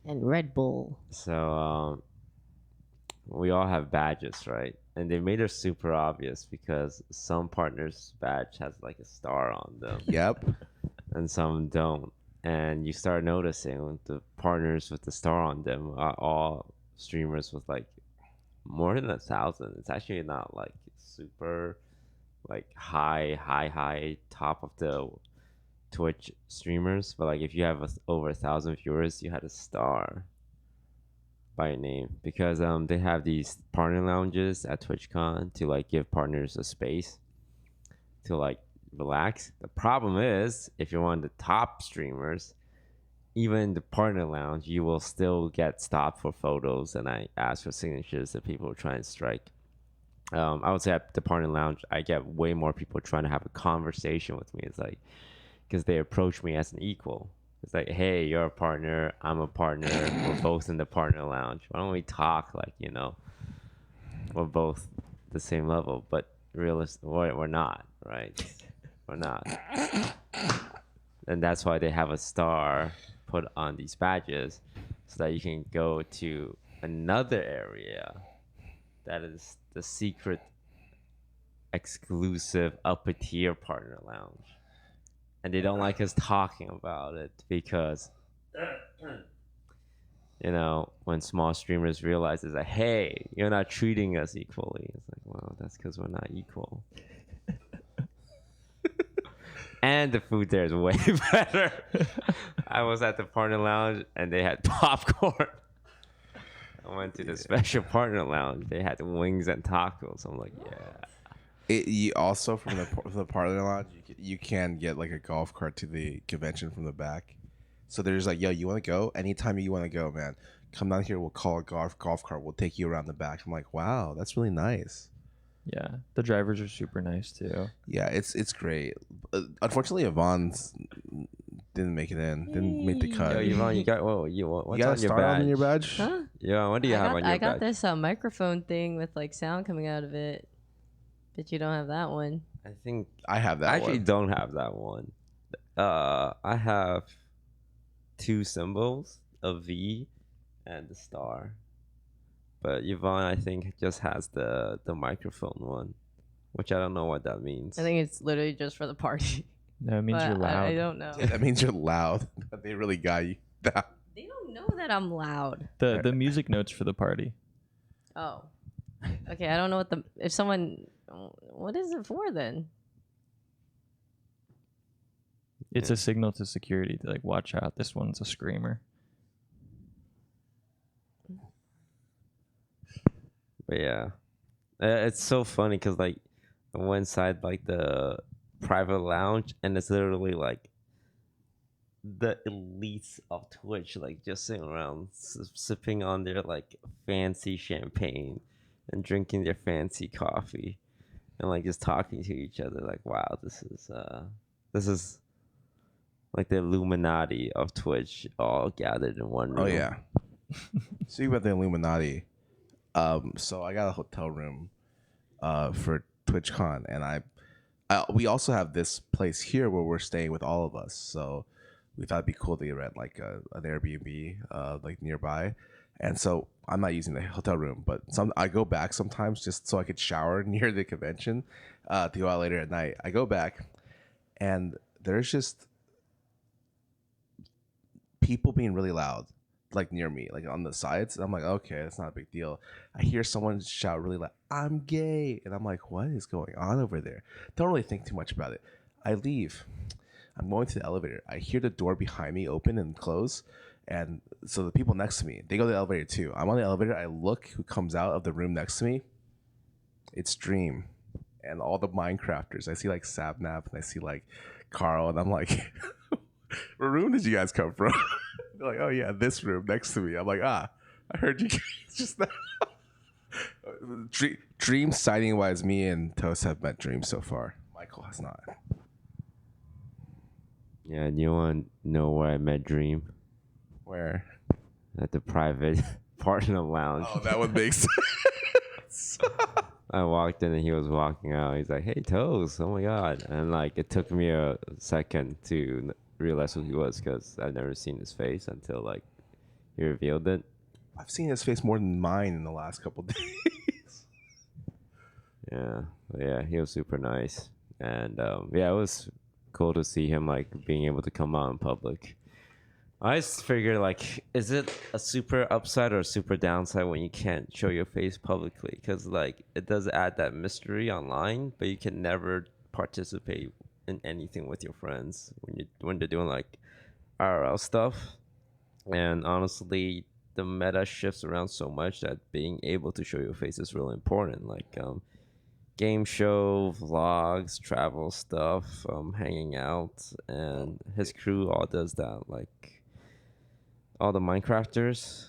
And Red Bull. So we all have badges, right? And they made it super obvious because some partners' badge has like a star on them, Yep. and some don't. And you start noticing the partners with the star on them are all streamers with like more than 1,000. It's actually not like super like high top of the Twitch streamers, but like if you have over 1,000 viewers, you had a star by name, because they have these partner lounges at TwitchCon to like give partners a space to like relax. The problem is, if you're one of the top streamers, even in the partner lounge, you will still get stopped for photos, and I ask for signatures that people try and strike. I would say at the partner lounge, I get way more people trying to have a conversation with me. It's like, because they approach me as an equal. It's like, hey, you're a partner, I'm a partner, we're both in the partner lounge. Why don't we talk like, you know, we're both the same level, but we're not, right? We're not. And that's why they have a star put on these badges so that you can go to another area that is the secret, exclusive, upper tier partner lounge. And they don't like us talking about it because, you know, when small streamers realize it's like, hey, you're not treating us equally. It's like, well, that's because we're not equal. And the food there is way better. I was at the partner lounge and they had popcorn. I went to the special partner lounge. They had wings and tacos. I'm like, yeah. You also from the partner lounge, you can get like a golf cart to the convention from the back. So there's like, yo, you want to go? Anytime you want to go, man, come down here. We'll call a golf cart. We'll take you around the back. I'm like, wow, that's really nice. Yeah, the drivers are super nice too. Yeah, it's great. Unfortunately, Yvonne's didn't make it in. Didn't make the cut. Yo, Yvonne, you got what's you got on a your star badge? on your badge? Huh? Yeah, what do you have on your I got badge? this microphone thing with like sound coming out of it. But you don't have that one. I think I have that. I actually one. don't have that one. I have two symbols, a V and the star. But Yvonne, I think, just has the microphone one, which I don't know what that means. I think it's literally just for the party. No, it means But you're loud. I don't know. Yeah, that means you're loud. They really got you. They don't know that I'm loud. The music notes for the party. Oh. Okay, I don't know if someone, what is it for then? It's a signal to security to like watch out. This one's a screamer. But yeah, it's so funny because like I went inside like the private lounge and it's literally like the elites of Twitch, like just sitting around sipping on their like fancy champagne and drinking their fancy coffee and like just talking to each other. Like, wow, this is like the Illuminati of Twitch all gathered in one room. Oh yeah. Speaking about the Illuminati, so I got a hotel room for TwitchCon, and we also have this place here where we're staying with all of us. So we thought it'd be cool to rent like an Airbnb like nearby. And so I'm not using the hotel room, but I go back sometimes just so I could shower near the convention to go out later at night. I go back, and there's just people being really loud, like near me, like on the sides. I'm like, okay, that's not a big deal. I hear someone shout really loud, "I'm gay," and I'm like, what is going on over there? Don't really think too much about it. I leave. I'm going to the elevator. I hear the door behind me open and close. And so the people next to me, they go to the elevator too. I'm on the elevator. I look who comes out of the room next to me. It's Dream and all the Minecrafters. I see like Sabnap and I see like Carl. And I'm like, what room did you guys come from? They're like, oh yeah, this room next to me. I'm like, I heard you guys just now. Dream sighting wise, me and Toast have met Dream so far. Michael has not. Yeah, and you want to know where I met Dream? Where? At the private partner lounge. Oh, that would make sense. I walked in and he was walking out. He's like, "Hey, Toes, oh my god!" And like, it took me a second to realize who he was because I've never seen his face until like he revealed it. I've seen his face more than mine in the last couple days. Yeah, he was super nice, and yeah, it was cool to see him like being able to come out in public. I just figured, like, is it a super upside or a super downside when you can't show your face publicly? Because, like, it does add that mystery online, but you can never participate in anything with your friends when they're doing, like, IRL stuff. And honestly, the meta shifts around so much that being able to show your face is really important. Like, game show, vlogs, travel stuff, hanging out, and his crew all does that, like, all the Minecrafters,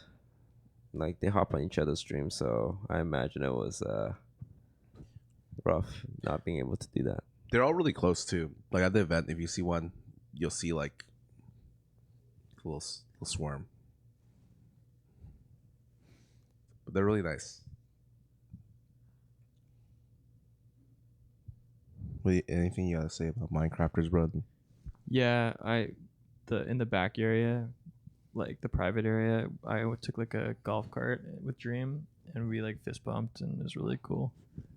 like they hop on each other's streams, so I imagine it was rough not being able to do that. They're all really close too. Like at the event, if you see one, you'll see like a little swarm. But they're really nice. Anything you gotta say about Minecrafters, bro? Yeah, in the back area, like the private area, I took like a golf cart with Dream and we like fist bumped and it was really cool.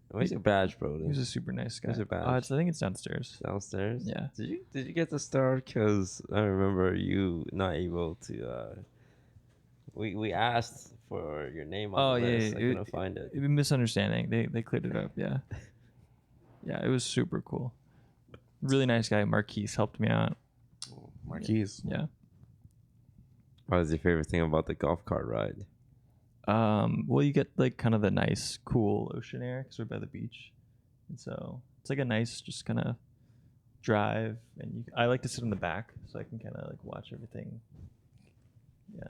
Where's your badge, bro? He was a super nice guy. Where's your badge? I think it's downstairs. Downstairs? Yeah. Did you get the star? Because I remember you not able to. We asked for your name on the list. I couldn't find it. It was a misunderstanding. They cleared it up. Yeah. Yeah, it was super cool. Really nice guy. Marquise helped me out. Marquise. Yeah. What was your favorite thing about the golf cart ride? Well, you get like kind of the nice, cool ocean air because we're by the beach, and so it's like a nice, just kind of drive. And I like to sit in the back so I can kind of like watch everything. Yeah,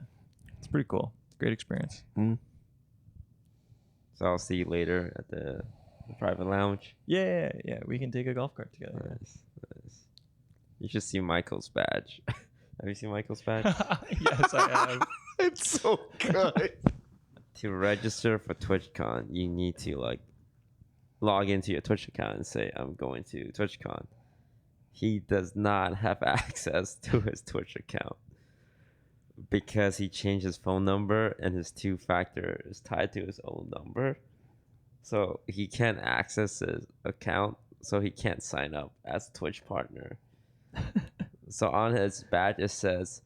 it's pretty cool. Great experience. Mm. So I'll see you later at the private lounge. Yeah. We can take a golf cart together. Nice. You should see Michael's badge. Have you seen Michael's badge? Yes, I have. It's so good. To register for TwitchCon, you need to like log into your Twitch account and say, "I'm going to TwitchCon." He does not have access to his Twitch account because he changed his phone number and his 2-factor is tied to his own number. So he can't access his account, so he can't sign up as a Twitch partner. So on his badge it says,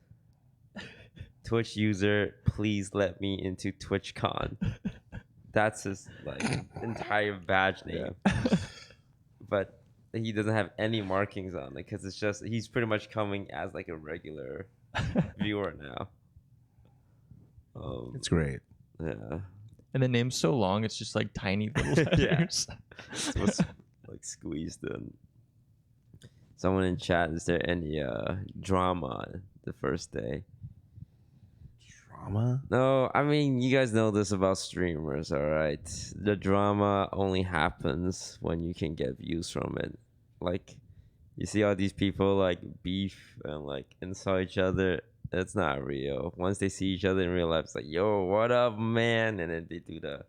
"Twitch user, please let me into TwitchCon." That's his like entire badge name. But he doesn't have any markings on it because it's just he's pretty much coming as like a regular viewer now. It's great. Yeah. And the name's so long, it's just like tiny little letters. It was like squeezed in. Someone in chat, is there any drama the first day? Drama? No, I mean, you guys know this about streamers, all right? The drama only happens when you can get views from it. Like, you see all these people like beef and like insult each other. It's not real. Once they see each other in real life, it's like, "Yo, what up, man?" And then they do the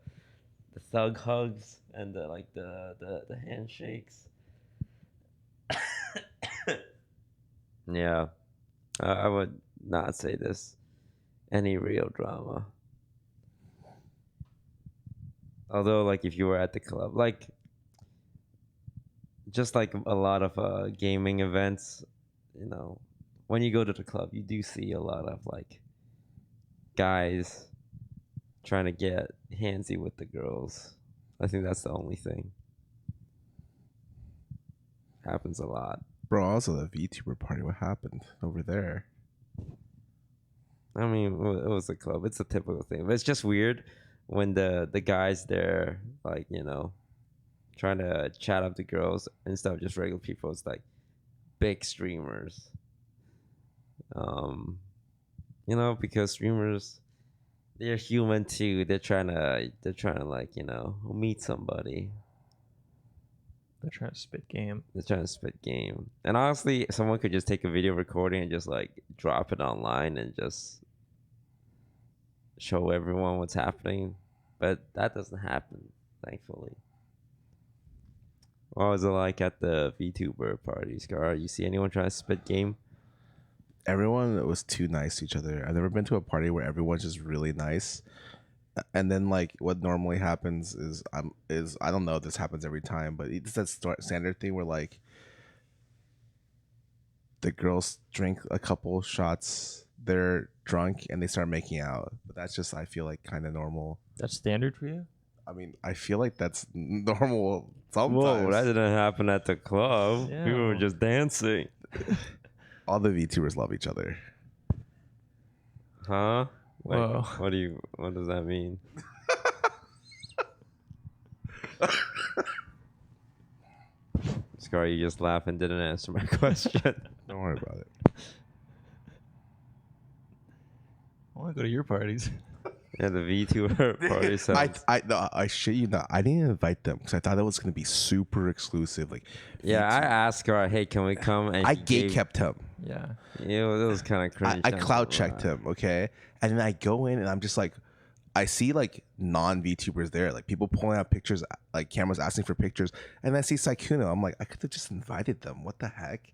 thug hugs and the handshakes. Yeah, I would not say this any real drama. Although, like, if you were at the club, like, just like a lot of gaming events, you know, when you go to the club, you do see a lot of like guys trying to get handsy with the girls. I think that's the only thing. Happens a lot. Bro, also the VTuber party. What happened over there? I mean, it was a club. It's a typical thing. But it's just weird when the guys there, like, you know, trying to chat up the girls instead of just regular people. It's like big streamers. You know, because streamers, they're human too. They're trying to like, you know, meet somebody. They're trying to spit game. They're trying to spit game. And honestly, someone could just take a video recording and just like drop it online and just show everyone what's happening. But that doesn't happen, thankfully. What was it like at the VTuber party, Scarra? You see anyone trying to spit game? Everyone was too nice to each other. I've never been to a party where everyone's just really nice. And then like what normally happens is I don't know if this happens every time, but it's that standard thing where like the girls drink a couple shots, they're drunk, and they start making out. But that's just, I feel like, kind of normal. That's standard for you? I mean, I feel like that's normal sometimes. Whoa, that didn't happen at the club. Yeah. People were just dancing. All the VTubers love each other. Huh? Wait, Whoa. what does that mean? Scar, you just laughed and didn't answer my question. Don't worry about it. I want to go to your parties. Yeah, the VTuber party sounds. I shit you not. I didn't invite them because I thought it was gonna be super exclusive. Like, Yeah, I asked her, hey, can we come? And I he gate gave- kept him. Yeah. It was kind of cringe. I not cloud gonna checked lie. him, okay? And then I go in and I'm just like, I see like non VTubers there, like people pulling out pictures, like cameras asking for pictures, and I see Saikuno. I'm like, I could have just invited them. What the heck?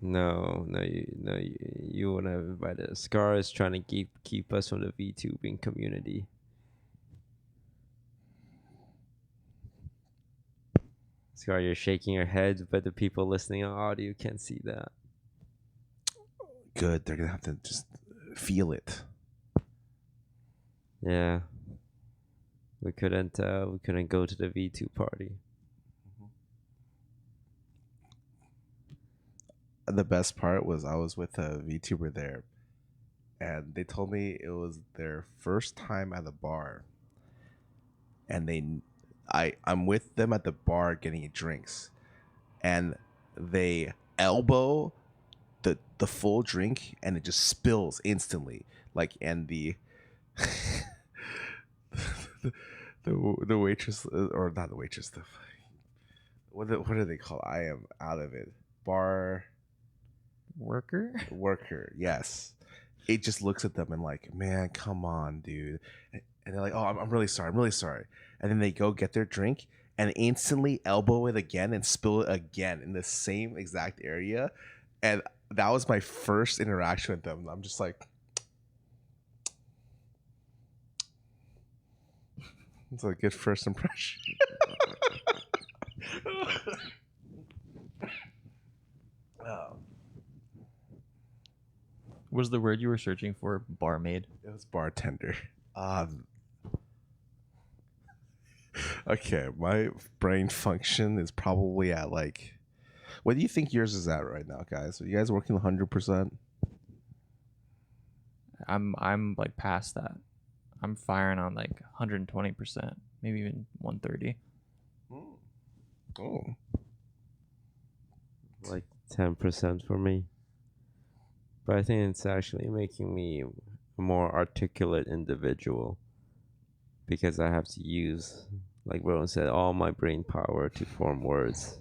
No, you wouldn't have invited us. Scar is trying to keep us from the VTubing community. Scar, you're shaking your head, but the people listening on audio can't see that. Good. They're gonna have to just feel it. Yeah. We couldn't go to the V2 party. The best part was I was with a VTuber there, and they told me it was their first time at the bar, and I'm with them at the bar getting drinks, and they elbow the full drink and it just spills instantly, like, and the the waitress, or not the waitress, the what do they call it? I am out of it. Bar worker, yes. It just looks at them and like, man, come on, dude. And they're like, oh, I'm really sorry. And then they go get their drink and instantly elbow it again and spill it again in the same exact area. And that was my first interaction with them. I'm just like, it's a good first impression. Oh. Was the word you were searching for barmaid? It was bartender. Okay, my brain function is probably at like, what do you think yours is at right now, guys? Are you guys working 100%? I'm like past that. I'm firing on like 120%, maybe even 130. Oh, Like 10% for me. But I think it's actually making me a more articulate individual, because I have to use, like Rowan said, all my brain power to form words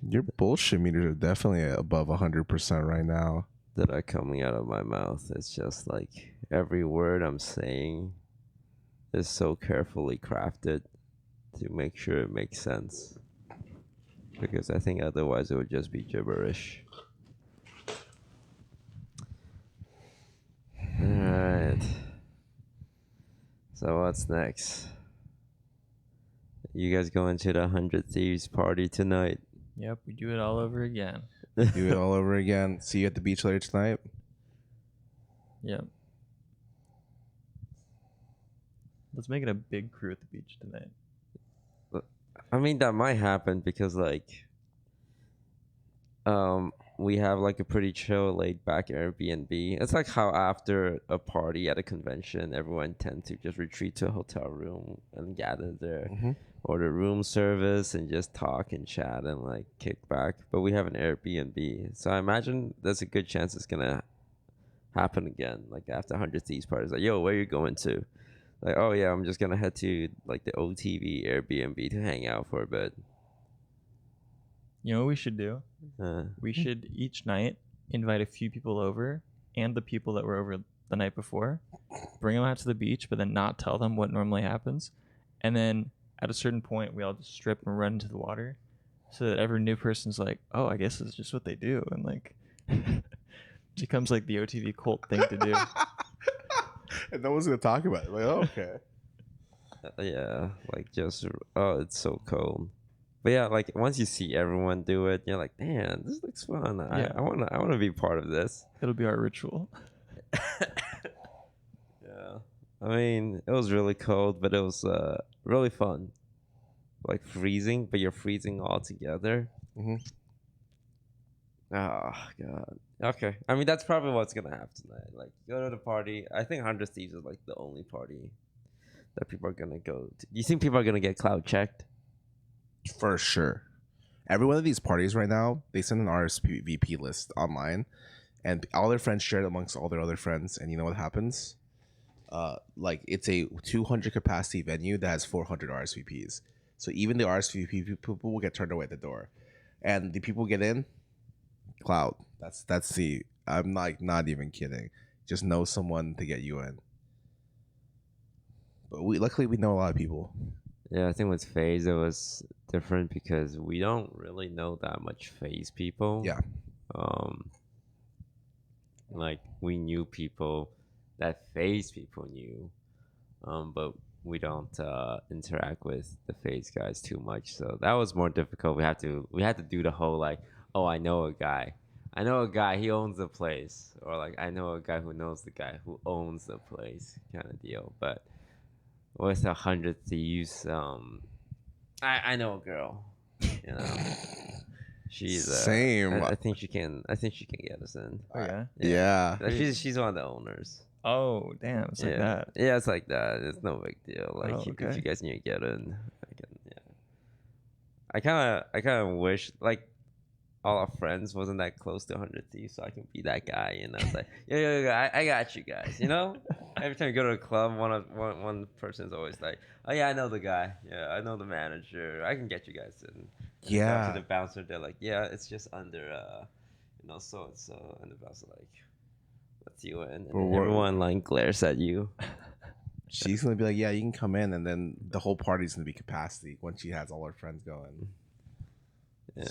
your bullshit meters are definitely above 100% right now. that are coming out of my mouth. It's just like every word I'm saying is so carefully crafted to make sure it makes sense, because I think otherwise it would just be gibberish. So what's next? You guys going to the 100 Thieves party tonight? Yep, we do it all over again. Do it all over again. See you at the beach later tonight. Yep. Let's make it a big crew at the beach tonight. I mean, that might happen because like, we have like a pretty chill, laid back Airbnb. It's like how after a party at a convention, everyone tend to just retreat to a hotel room and gather there, order room service, and just talk and chat and like kick back. But we have an Airbnb, so I imagine there's a good chance it's gonna happen again. Like after 100 Thieves parties, like, yo, where you going to? Like, oh yeah, I'm just gonna head to like the OTV Airbnb to hang out for a bit. You know what we should do? Uh, We should each night invite a few people over and the people that were over the night before, bring them out to the beach, but then not tell them what normally happens. And then at a certain point, we all just strip and run into the water so that every new person's like, oh, I guess it's just what they do. And like, becomes like the OTV cult thing to do. And no one's gonna talk about it. Like, oh, okay. yeah, like just, oh, it's so cold. But yeah, like once you see everyone do it, you're like, man, this looks fun. Yeah. I wanna be part of this. It'll be our ritual. Yeah, I mean, it was really cold, but it was really fun. Like freezing, but you're freezing all together. Mm-hmm. Oh god. Okay, I mean that's probably what's gonna happen tonight. Like go to the party. I think 100 Thieves is like the only party that people are gonna go to. Do you think people are gonna get cloud checked? For sure. Every one of these parties right now, they send an RSVP list online, and all their friends share it amongst all their other friends. And you know what happens? Like it's a 200 capacity venue that has 400 RSVPs. So even the RSVP people will get turned away at the door, and the people get in. Cloud. That's the. I'm like not even kidding. Just know someone to get you in. But luckily we know a lot of people. Yeah, I think with FaZe it was different because we don't really know that much FaZe people. Yeah. Like we knew people that FaZe people knew, but we don't interact with the FaZe guys too much. So that was more difficult. We had to do the whole like, oh, I know a guy, he owns the place, or like I know a guy who knows the guy who owns the place kind of deal. But with 100 Thieves, I know a girl, you know. She's Same. I think she can get us in. Oh, yeah? Yeah. She's one of the owners. Oh, damn. It's like Yeah. that. Yeah, it's like that. It's no big deal. Like Oh, if okay. you guys need to get in, I kind of wish like all our friends wasn't that close to 100 Thieves, so I can be that guy. And I was like, yeah, I got you guys. You know, every time you go to a club, one person's always like, oh yeah, I know the guy. Yeah, I know the manager. I can get you guys in. And Yeah. to the bouncer, they're like, yeah, it's just under, so and so, and the bouncer like, lets you in, and Well, then everyone like glares at you. She's gonna be like, yeah, you can come in, and then the whole party's gonna be capacity once she has all her friends going. Yeah.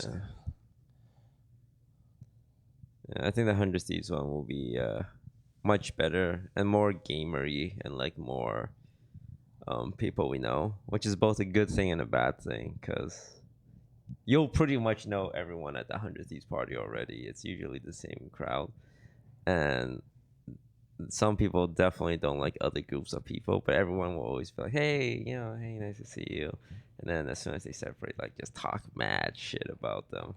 Yeah, I think the 100 Thieves one will be much better and more gamery and like more people we know, which is both a good thing and a bad thing because you'll pretty much know everyone at the 100 Thieves party already. It's usually the same crowd, and some people definitely don't like other groups of people, but everyone will always be like, hey, hey, nice to see you. And then as soon as they separate, like just talk mad shit about them.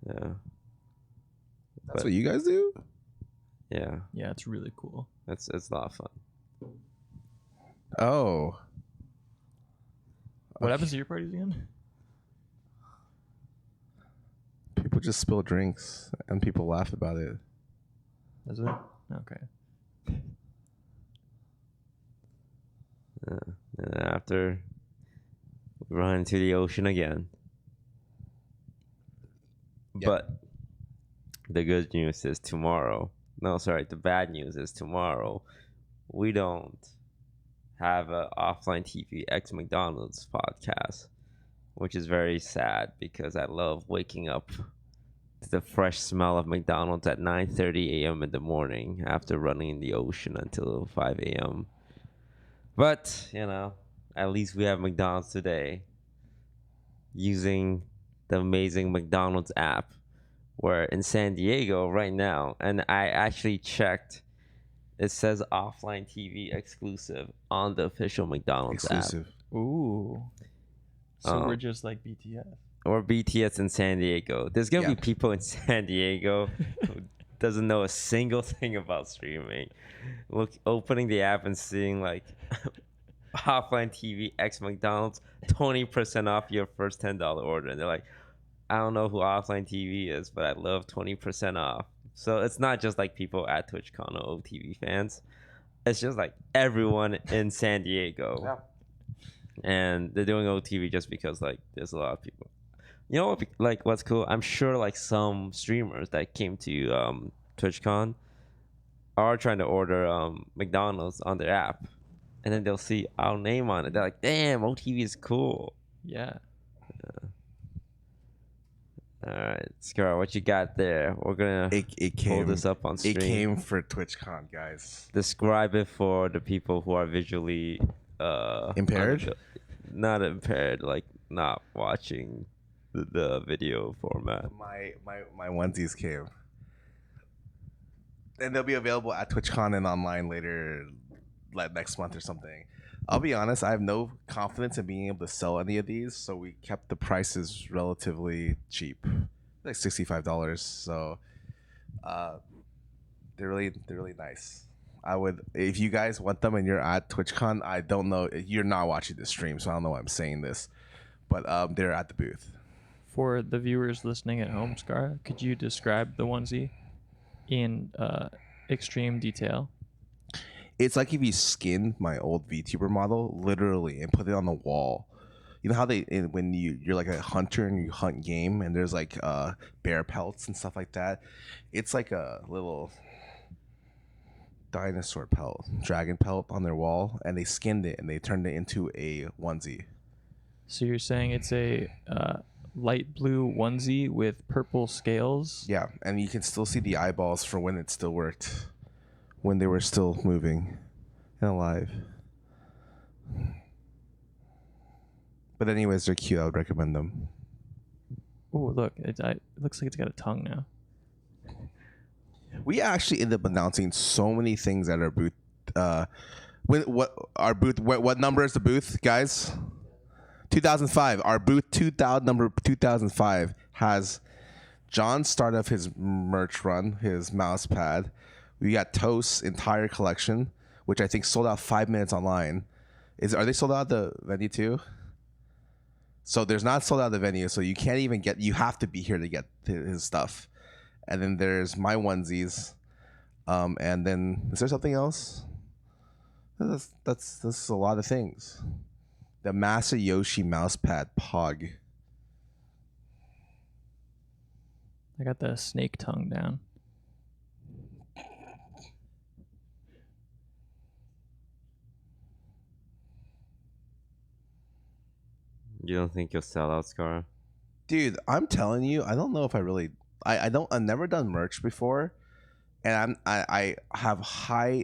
Yeah. That's what you guys do? Yeah, Yeah, it's really cool. it's a lot of fun. Oh. What happens to your parties again? People just spill drinks and people laugh about it. Is it? Okay. Yeah. And then after, we run into the ocean again. Yep. But the good news is tomorrow. No, sorry, the bad news is tomorrow. We don't have a offline TV X McDonald's podcast, which is very sad because I love waking up the fresh smell of McDonald's at 9:30 a.m. in the morning after running in the ocean until 5 a.m. But, at least we have McDonald's today using the amazing McDonald's app. We're in San Diego right now, and I actually checked. It says offline TV exclusive on the official McDonald's Exclusive. Ooh. So we're just like BTS. app. Or BTS in San Diego. There's gonna be people in San Diego who doesn't know a single thing about streaming. Opening the app and seeing like offline TV X McDonald's 20% off your first $10 order, and they're like, I don't know who offline TV is, but I love 20% off. So it's not just like people at TwitchCon or OTV fans. It's just like everyone in San Diego. Yeah. And they're doing OTV just because like there's a lot of people. You know what? Like what's cool? I'm sure like some streamers that came to TwitchCon are trying to order McDonald's on their app, and then they'll see our name on it. They're like, "Damn, OTV is cool." Yeah. All right, Scar, what you got there? We're gonna It pull came. this up on stream. It came for TwitchCon, guys. Describe it for the people who are visually Impaired? not impaired, like not watching the video format. My onesies came, and they'll be available at TwitchCon and online later, like next month or something. I'll be honest, I have no confidence in being able to sell any of these, so we kept the prices relatively cheap, like $65. So, they're really nice. I would, if you guys want them and you're at TwitchCon, I don't know, you're not watching the stream, so I don't know why I'm saying this, but they're at the booth. For the viewers listening at home, Scarra, could you describe the onesie in extreme detail? It's like if you skinned my old VTuber model, literally, and put it on the wall. You know how when you're like a hunter and you hunt game, and there's like bear pelts and stuff like that. It's like a little dinosaur pelt, dragon pelt on their wall, and they skinned it and they turned it into a onesie. So you're saying it's a light blue onesie with purple scales? Yeah, and you can still see the eyeballs for when it still worked, when they were still moving and alive. But anyways, they're cute. I would recommend them. Oh, look! It looks like it's got a tongue now. We actually ended up announcing so many things at our booth. What number is the booth, guys? 2005. Our booth number 2005 has John start of his merch run, his mouse pad. We got Toast's entire collection, which I think sold out 5 minutes online. Are they sold out at the venue too? So there's not sold out at the venue, so you can't even get. You have to be here to get his stuff. And then there's my onesies, and then is there something else? That's a lot of things. The Masayoshi mousepad Pog. I got the snake tongue down. You don't think you'll sell out, Scar? Dude, I'm telling you, I don't know if I really. I've never done merch before, and I have high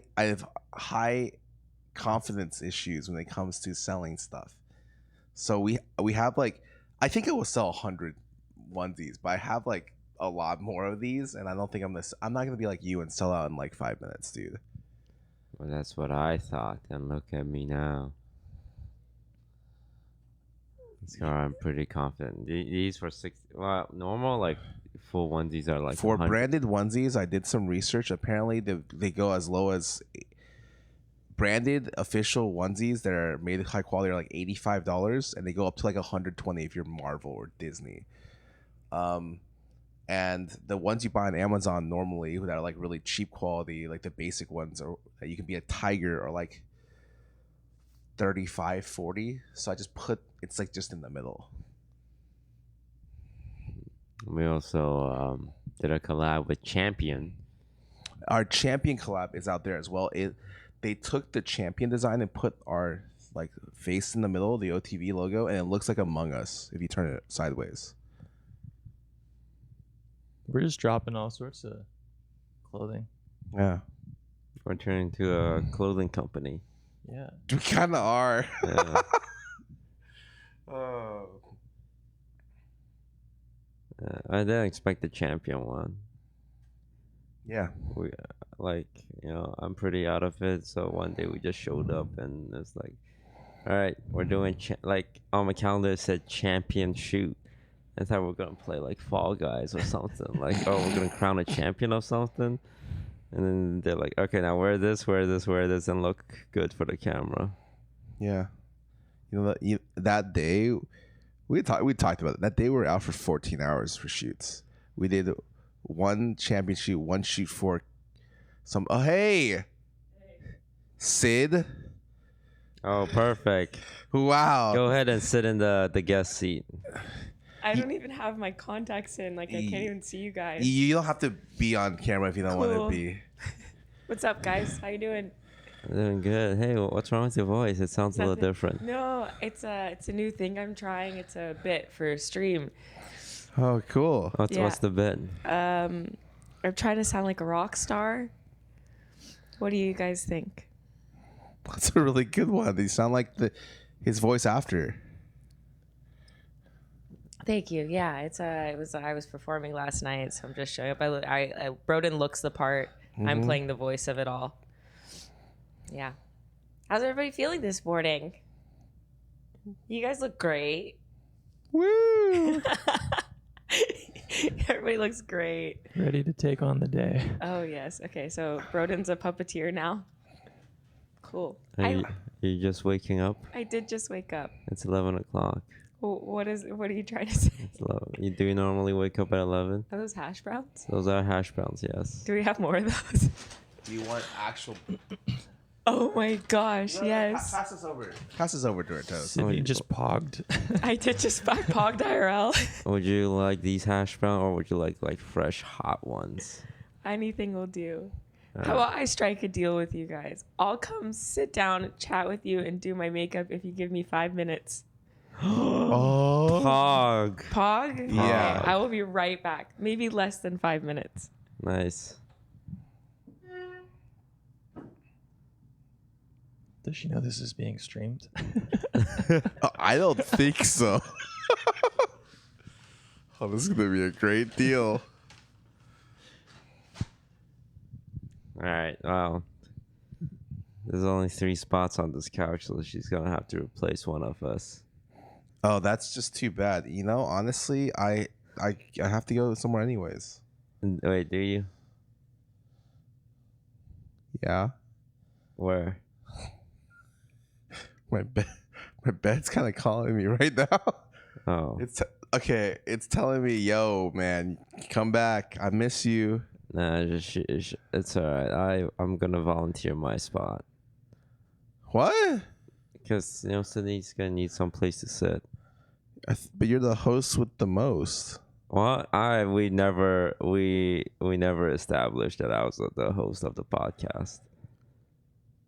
confidence issues when it comes to selling stuff. So we have like, I think I will sell 100 onesies, but I have like a lot more of these, and I don't think I'm not gonna be like you and sell out in like 5 minutes, dude. Well, that's what I thought, and look at me now. Scar, I'm pretty confident. These for 60. Well, normal like full onesies are like For 100. branded onesies, I did some research. Apparently, they go as low as branded official onesies that are made high quality are like $85, and they go up to like $120 if you're Marvel or Disney. And the ones you buy on Amazon normally that are like really cheap quality, like the basic ones, or that you can be a Tiger, or like 35, 40. So I just put it's like just in the middle. We also did a collab with Champion. Our Champion collab is out there as well. They took the Champion design and put our like face in the middle, the OTV logo, and it looks like Among Us if you turn it sideways. We're just dropping all sorts of clothing. Yeah. We're turning to a clothing company. Yeah. We kind of are. Yeah. Oh. I didn't expect the champion one. Yeah. We like, I'm pretty out of it. So one day we just showed up and it's like, all right, we're doing like on my calendar it said champion shoot. I thought we are gonna play like Fall Guys or something. Like, oh, we're gonna crown a champion of something. And then they're like, okay, now wear this, and look good for the camera. Yeah. That day we talked about it. That day we were out for 14 hours for shoots. We did one champion shoot, one shoot for some. Oh, hey. Sid. Oh, perfect. Wow. Go ahead and sit in the guest seat. I don't even have my contacts in. Like, I can't even see you guys. You don't have to be on camera if you don't want Cool. to be. What's up, guys? How you doing? Doing good. Hey, what's wrong with your voice? It sounds a little Nothing. different. No, it's a new thing I'm trying. It's a bit for stream. Oh, cool. What's the bit? I'm trying to sound like a rock star. What do you guys think? That's a really good one. They sound like his voice after. Thank you. Yeah, I was performing last night, so I'm just showing up. I Broden looks the part. I'm playing the voice of it all. Yeah. How's everybody feeling this morning? You guys look great. Woo! Everybody looks great. Ready to take on the day. Oh yes. Okay, so Broden's a puppeteer now. Cool. Are you just waking up? I did just wake up. It's 11 o'clock. What are you trying to say? It's 11. Do you normally wake up at 11? Are those hash browns? Those are hash browns, yes. Do we have more of those? Do you want actual? Oh my gosh, yes. Pass this over. Pass this over to our toast. Sydney just pogged. I did just back pogged IRL. Would you like these hash brown or would you like fresh hot ones? Anything will do. How about I strike a deal with you guys? I'll come sit down, chat with you, and do my makeup if you give me 5 minutes. Oh. Pog. Pog? Yeah. Okay, I will be right back. Maybe less than 5 minutes. Nice. Does she know this is being streamed? I don't think so. Oh, this is gonna be a great deal. All right. Well, there's only 3 spots on this couch, so she's gonna have to replace one of us. Oh, that's just too bad. Honestly, I have to go somewhere anyways. Wait, do you? Yeah. Where? My bed's kind of calling me right now. Oh. Okay. It's telling me, yo, man, come back. I miss you. Nah, it's all right. I'm gonna volunteer my spot What? because Sydney's gonna need some place to sit. But you're the host with the most. Well, we never established that I was the host of the podcast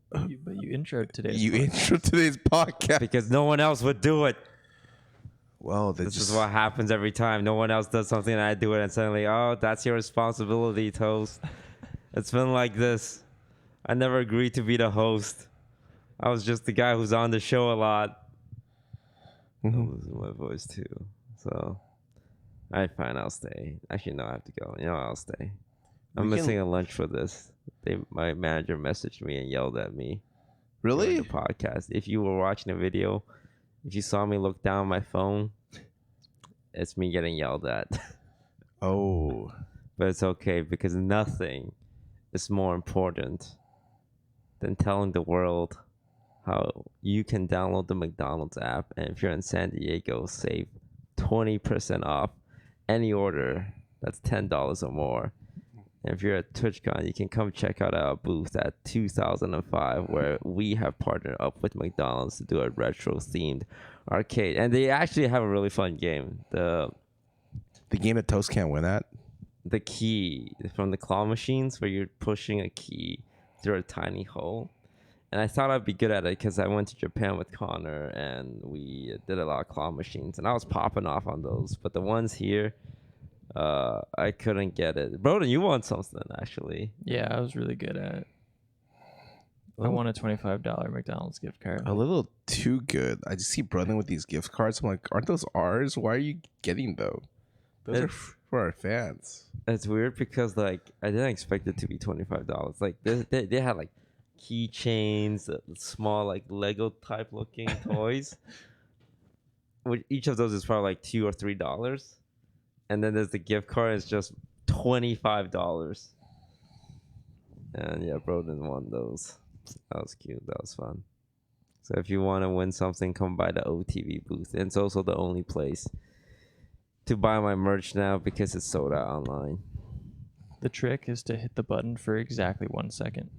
But you introed today's You podcast. intro today's podcast. because no one else would do it. Well, This is what happens every time. No one else does something and I do it, and suddenly, oh, that's your responsibility, Toast. It's been like this. I never agreed to be the host. I was just the guy who's on the show a lot. I'm losing my voice too. So, alright, fine, I'll stay. Actually, no, I have to go. I'll stay. I'm missing a lunch for this. My manager messaged me and yelled at me. Really? During the podcast. If you were watching the video, if you saw me look down my phone, it's me getting yelled at. Oh. But it's okay because nothing is more important than telling the world how you can download the McDonald's app and if you're in San Diego, save 20% off any order that's $10 or more. And if you're at TwitchCon, you can come check out our booth at 2005 where we have partnered up with McDonald's to do a retro-themed arcade. And they actually have a really fun game. The game that Toast can't win at? The key from the claw machines where you're pushing a key through a tiny hole. And I thought I'd be good at it because I went to Japan with Connor and we did a lot of claw machines. And I was popping off on those. But the ones here, I couldn't get it. Broden, you won something actually. Yeah, I was really good at it. I won a $25 McDonald's gift card. A little too good. I just see Brother with these gift cards. I'm like, aren't those ours? Why are you getting those? Those are for our fans. It's weird because like I didn't expect it to be $25. Like they had like keychains, small like Lego type looking toys. Which each of those is probably like $2 or $3, and then there's the gift card. It's just $25. And yeah, Broden won those. That was cute. That was fun. So if you want to win something, come by the OTV booth. And it's also the only place to buy my merch now because it's sold out online. The trick is to hit the button for exactly 1 second.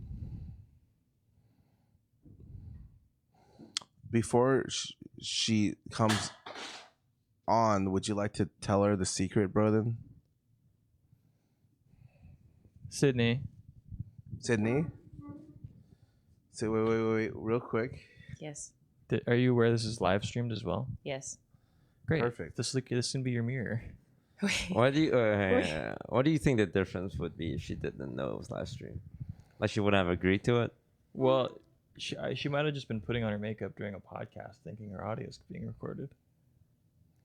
Before she comes on, would you like to tell her the secret, Broden? Sydney, Sydney? So wait, real quick. Yes. are you aware this is live streamed as well? Yes. Great. Perfect. This can be your mirror. What do you think the difference would be if she didn't know it was live stream? Like she wouldn't have agreed to it? Well, she might have just been putting on her makeup during a podcast thinking her audio is being recorded.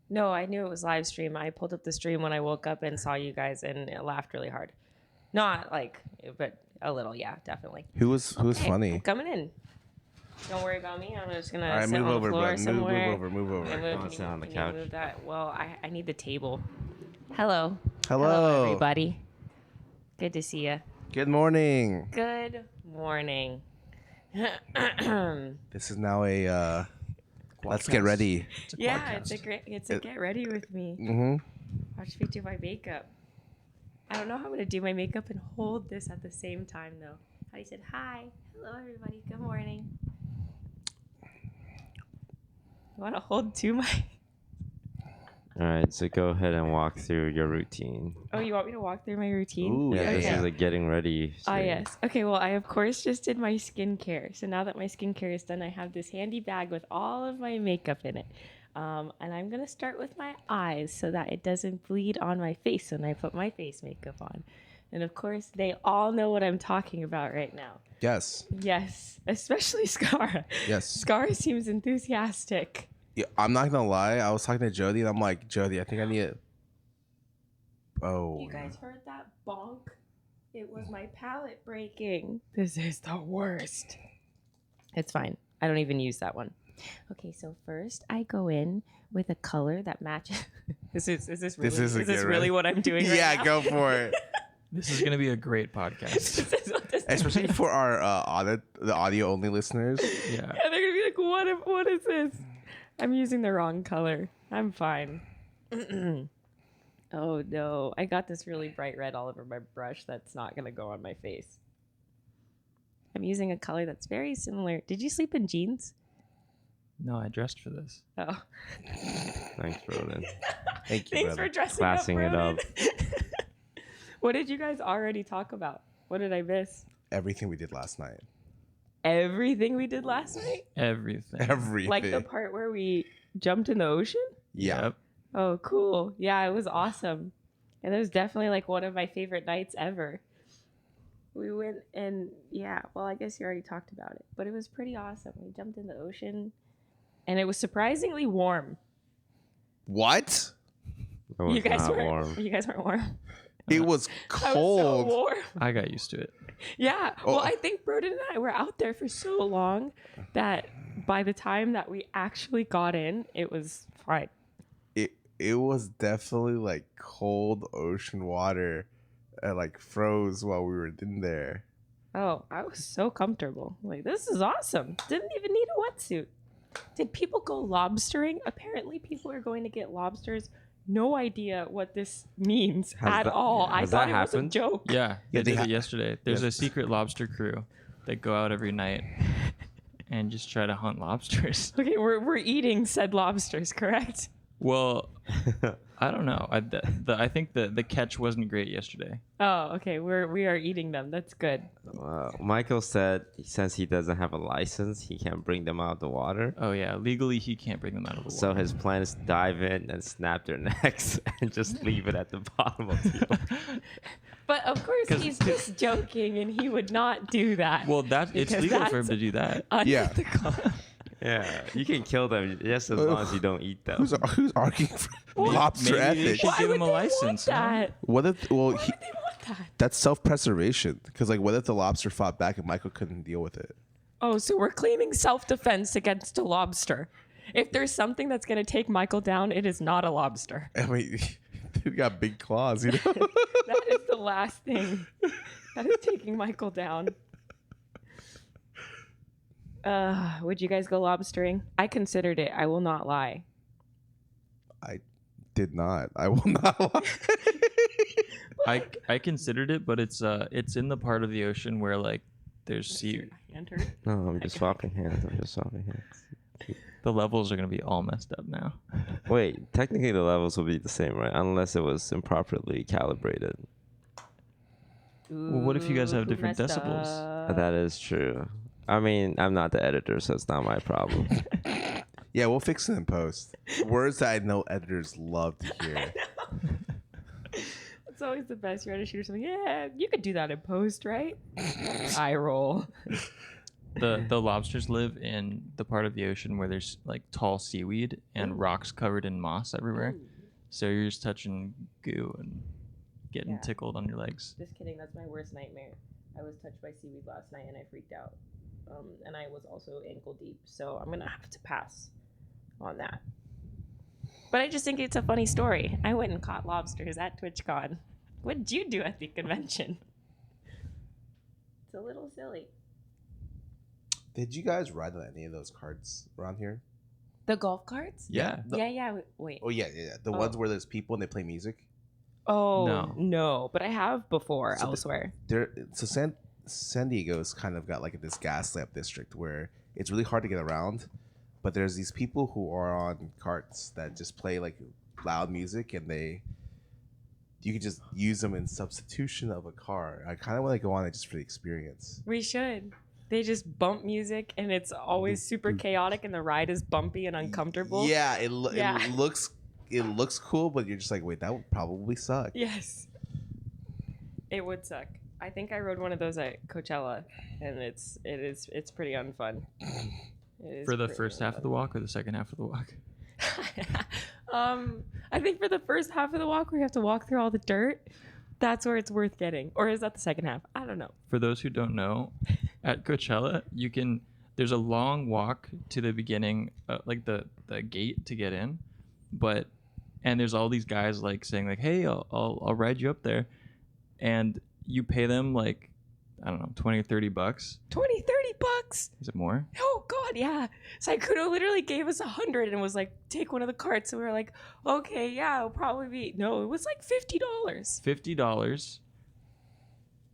No, I knew it was live stream. I pulled up the stream when I woke up and saw you guys and laughed really hard. Not like, but a little, yeah, definitely. Who was Okay, I'm funny? coming in. Don't worry about me. I'm just gonna All right, sit move on over, the floor bud. somewhere. Move over. And I wanna sit on the can you couch. move that? Well, I need the table. Hello. Hello. everybody. Good to see you. Good morning. Good morning. This is now a let's get ready. It's a Yeah, podcast. it's a get ready with me. Mm-hmm. Watch me do my makeup. I don't know how I'm gonna do my makeup and hold this at the same time though. How said hi. Hello everybody. Good morning. You wanna hold two mic? All right, so go ahead and walk through your routine. Oh, you want me to walk through my routine? Ooh, Yeah, this yeah. is a getting ready. Oh, stream. yes. Okay, well, I of course just did my skincare. So now that my skincare is done, I have this handy bag with all of my makeup in it. And I'm going to start with my eyes so that it doesn't bleed on my face when I put my face makeup on. And of course, they all know what I'm talking about right now. Yes. Yes, especially Scarra. Yes. Scarra seems enthusiastic. Yeah, I'm not gonna lie. I was talking to Jody, and I'm like, Jody, I think I need it. Oh. You guys heard that bonk? It was my palette breaking. This is the worst. It's fine. I don't even use that one. Okay, so first I go in with a color that matches. Is this really what I'm doing right Yeah, now? go for it. This is gonna be a great podcast. This is what this is. Especially for our the audio only listeners. Yeah. Yeah, they're gonna be like, what is this? I'm using the wrong color. I'm fine. Oh no, I got this really bright red all over my brush that's not gonna go on my face. I'm using a color that's very similar. Did you sleep in jeans? No, I dressed for this. Oh. Thanks, Broden. Thank you, Thanks brother. for dressing Classing it up. What did you guys already talk about? What did I miss? Everything we did last night. Everything we did last night? Everything. Everything. Like the part where we jumped in the ocean? Yeah. Yep. Oh, cool. Yeah, it was awesome. And it was definitely like one of my favorite nights ever. We went and yeah, well, I guess you already talked about it, but it was pretty awesome. We jumped in the ocean and it was surprisingly warm. What? It was You guys not weren't warm. You guys weren't warm. It was I was so cold. warm. I got used to it. Yeah. Oh. Well, I think Broden and I were out there for so long that by the time that we actually got in, it was fine. It was definitely like cold ocean water, like froze while we were in there. Oh, I was so comfortable. Like, this is awesome. Didn't even need a wetsuit. Did people go lobstering? Apparently, people are going to get lobsters. No idea what this means Has at that- all. I has thought that it was a happened? joke. Yeah, Yeah, they they did it yesterday. There's a secret lobster crew that go out every night and just try to hunt lobsters. Okay, we're eating said lobsters, correct? Well, I don't know. I think the catch wasn't great yesterday. Oh, okay. We are eating them. That's good. Michael said since he doesn't have a license, he can't bring them out of the water. Oh yeah, legally he can't bring them out of the water. So his plan is to dive in and snap their necks and just leave it at the bottom of the ocean. But of course, 'Cause- he's just joking, and he would not do that. Well, it's Because legal for him that's to do that. Yeah. unethical. Yeah, you can kill them just as long as you don't eat them. Who's arguing for lobster maybe they ethics? should- Why give would him a they license, want huh? that? What if? Well, Why would they want that? that's self-preservation. Because like, what if the lobster fought back and Michael couldn't deal with it? Oh, so we're claiming self-defense against a lobster. If there's something that's going to take Michael down, it is not a lobster. I mean, dude got big claws, you know. That is the last thing that is taking Michael down. Would you guys go lobstering? I considered it. I will not lie. I did not. I will not lie. I considered it, but it's in the part of the ocean where like there's sea. No, I'm just swapping hands. The levels are gonna be all messed up now. Wait, technically the levels will be the same, right? Unless it was improperly calibrated. Well, what if you guys have Ooh, different messed decibels? up. That is true. I mean, I'm not the editor, so it's not my problem. Yeah, we'll fix it in post. Words that I know editors love to hear. It's always the best. You're at a shoot or something. Yeah, you could do that in post, right? Eye roll. The lobsters live in the part of the ocean where there's like tall seaweed and rocks covered in moss everywhere. So you're just touching goo and getting Yeah. tickled on your legs. Just kidding. That's my worst nightmare. I was touched by seaweed last night and I freaked out. And I was also ankle deep. So I'm going to have to pass on that. But I just think it's a funny story. I went and caught lobsters at TwitchCon. What did you do at the convention? It's a little silly. Did you guys ride on any of those carts around here? The golf carts? Yeah. Yeah. Wait. Oh yeah. The ones where there's people and they play music. Oh, No. no. But I have before So elsewhere. So San Diego's kind of got like this gas lamp district where it's really hard to get around, but there's these people who are on carts that just play like loud music, and you could just use them in substitution of a car. I kind of want to go on it just for the experience. We should. They just bump music and it's always super chaotic and the ride is bumpy and uncomfortable. Yeah, Yeah. it looks cool, but you're just like, wait, that would probably suck. Yes. It would suck. I think I rode one of those at Coachella and it's pretty unfun. It is For the pretty first half of the unfun. walk or the second half of the walk? I think for the first half of the walk where you have to walk through all the dirt, that's where it's worth getting. Or is that the second half? I don't know. For those who don't know, at Coachella, there's a long walk to the beginning, like the gate to get in, and there's all these guys like saying like, hey, I'll ride you up there, and you pay them like, I don't know, $20 or $30. $20-30. Is it more? Oh God, yeah. Saikudo literally gave us 100 and was like, take one of the carts. And we were like, okay, yeah, it'll probably be. No, it was like $50. $50,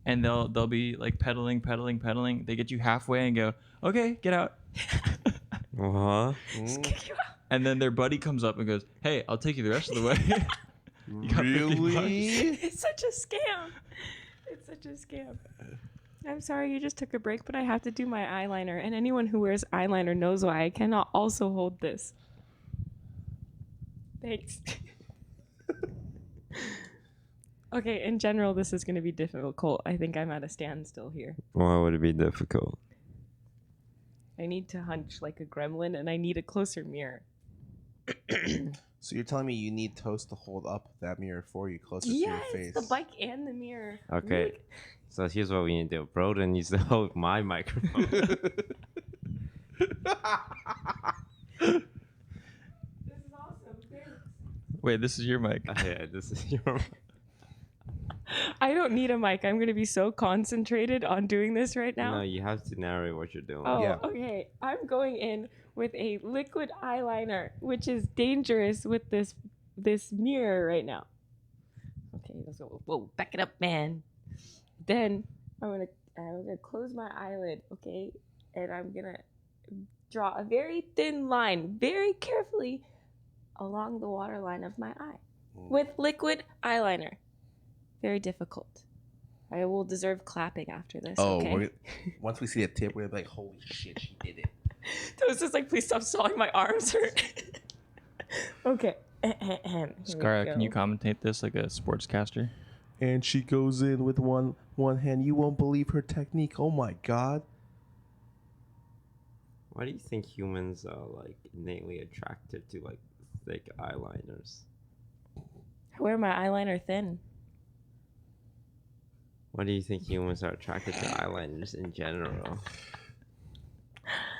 and they'll be like pedaling. They get you halfway and go, okay, get out. Uh-huh. Just kick you out. And then their buddy comes up and goes, hey, I'll take you the rest of the way. You got $50. Really? It's such a scam. It's such a scam. I'm sorry you just took a break, but I have to do my eyeliner. And anyone who wears eyeliner knows why I cannot also hold this. Thanks. Okay, in general, this is going to be difficult. I think I'm at a standstill here. Why would it be difficult? I need to hunch like a gremlin, and I need a closer mirror. So you're telling me you need Toast to hold up that mirror for you closer to your Yes, face? the bike and the mirror. Okay. Look. So here's what we need to do. Broden needs to hold my microphone. This is awesome. Thanks. Wait, this is your mic. Yeah, this is your. I don't need a mic. I'm going to be so concentrated on doing this right now. No, you have to narrate what you're doing. Oh, Yeah. okay. I'm going in with a liquid eyeliner, which is dangerous with this mirror right now. Okay, let's go. Whoa, back it up, man. Then I'm gonna close my eyelid, okay, and I'm gonna draw a very thin line, very carefully, along the waterline of my eye. with liquid eyeliner. Very difficult. I will deserve clapping after this. Oh, Okay. once we see a tip, we're like, holy shit, she did it. Toast is like, please stop stalling. My arms hurt. Okay. Scarra, can you commentate this like a sportscaster? And she goes in with one hand. You won't believe her technique. Oh my god. Why do you think humans are like innately attracted to like thick eyeliners? I wear my eyeliner thin. Why do you think humans are attracted to eyeliners in general?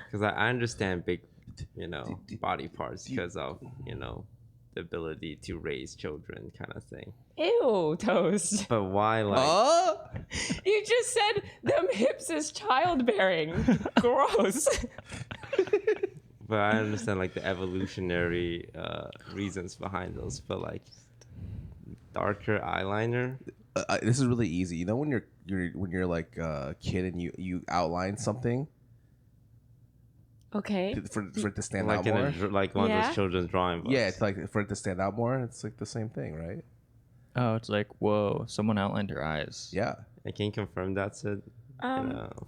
Because I understand big, body parts because of, the ability to raise children kind of thing. Ew, Toast. But why, like... You just said them hips is childbearing. Gross. But I understand, like, the evolutionary reasons behind those. But, like, darker eyeliner... This is really easy. You know when you're like a kid and you outline something Okay. for it to stand like out in more? like one of Yeah. those children's drawing books. Yeah, it's like for it to stand out more. It's like the same thing, right? Oh, it's like, whoa, someone outlined her eyes. Yeah. I can confirm that's it.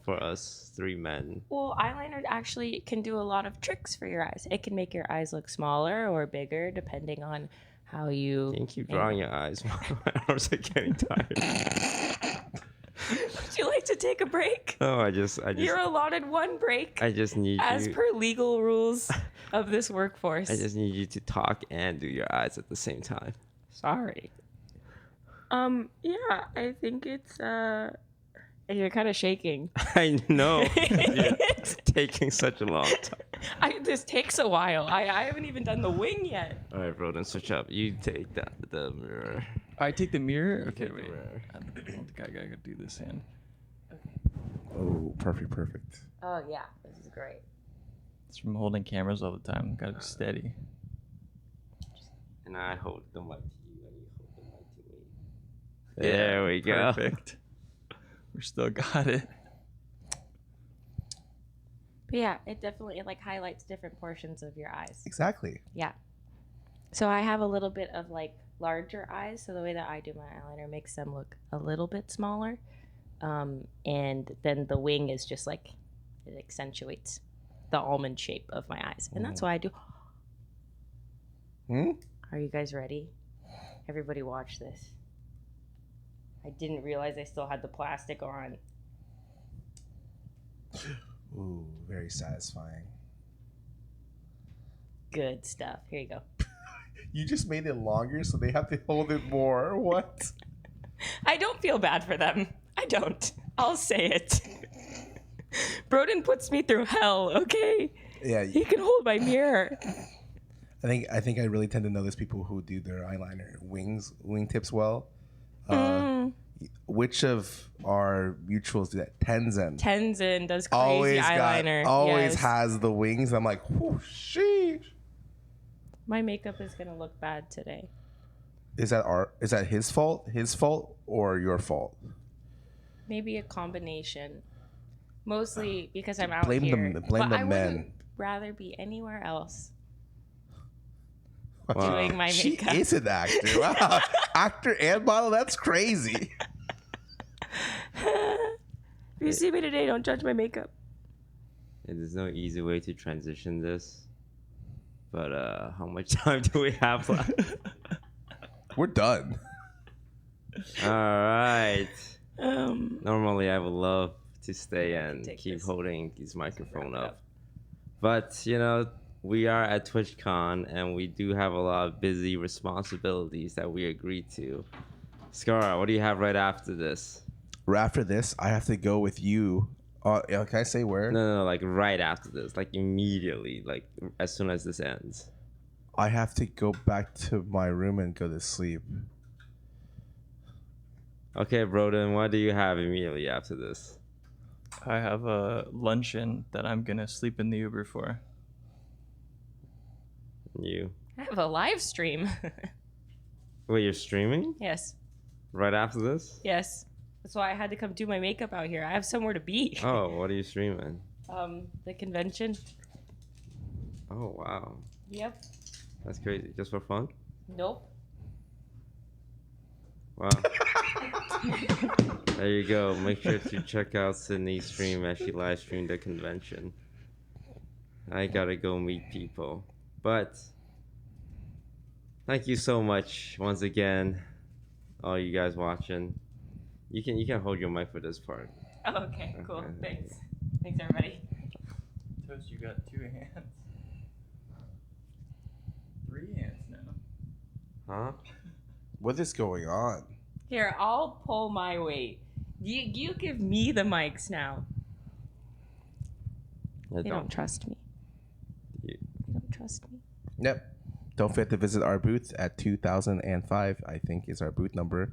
For us 3 men. Well, eyeliner actually can do a lot of tricks for your eyes. It can make your eyes look smaller or bigger depending on how you... You can keep drawing your eyes. My arms are getting tired. Would you like to take a break? No, I just You're allotted one break I just need as you. per legal rules of this workforce. I just need you to talk and do your eyes at the same time. Sorry. Yeah, I think it's you're kind of shaking. I know. It's taking such a long time. This takes a while. I haven't even done the wing yet. All right, bro, then switch up. You take the mirror. I take the mirror? Okay, take the wait. mirror. I don't think I gotta do this hand. Oh, perfect. Oh yeah, this is great. It's from holding cameras all the time. Gotta be steady. And I hold the mic to you, and you hold the mic to me. There we go. Perfect. We still got it. But yeah, it like highlights different portions of your eyes. Exactly. Yeah. So I have a little bit of like larger eyes, so the way that I do my eyeliner makes them look a little bit smaller. And then the wing is just like, it accentuates the almond shape of my eyes. And that's why I do. Are you guys ready? Everybody watch this. I didn't realize I still had the plastic on. Ooh, very satisfying. Good stuff. Here you go. You just made it longer, so they have to hold it more. What? I don't feel bad for them. I don't. I'll say it. Broden puts me through hell, okay? Yeah. He can hold my mirror. I think I really tend to notice people who do their eyeliner wingtips well. Which of our mutuals do that? Tenzin does crazy eyeliner. Always Yes. has the wings. I'm like, whoo, sheesh. My makeup is gonna look bad today. Is that his fault? His fault or your fault? Maybe a combination. Mostly because I'm out Blame here. the But I men. wouldn't rather be anywhere else Wow. doing my She makeup. is an actor. Wow. Actor and model. That's crazy. If you see me today, don't judge my makeup. And there's no easy way to transition this. But how much time do we have left? We're done. All right. Um, Normally, I would love to stay and Take keep this. holding this microphone Wrap it up. But, we are at TwitchCon, and we do have a lot of busy responsibilities that we agreed to. Scarra, what do you have right after this? Right after this, I have to go with you. Can I say where? No, like right after this. Like immediately, like as soon as this ends. I have to go back to my room and go to sleep. Okay, Broden, what do you have immediately after this? I have a luncheon that I'm gonna sleep in the Uber for. You. I have a live stream. Wait, you're streaming? Yes. Right after this? Yes. That's why I had to come do my makeup out here. I have somewhere to be. Oh, what are you streaming? The convention. Oh, wow. Yep. That's crazy. Just for fun? Nope. Well, there you go. Make sure to check out Sydney's stream as she live streamed the convention. I gotta go meet people. But thank you so much once again, all you guys watching. You can hold your mic for this part. Oh, okay, cool. Okay. Thanks. Thanks, everybody. Toast, you got 2 hands. 3 hands now. Huh? What is going on? Here, I'll pull my weight. You give me the mics now. I They don't trust me. You- They don't trust me. Yep. Don't forget to visit our booth at 2005, I think is our booth number,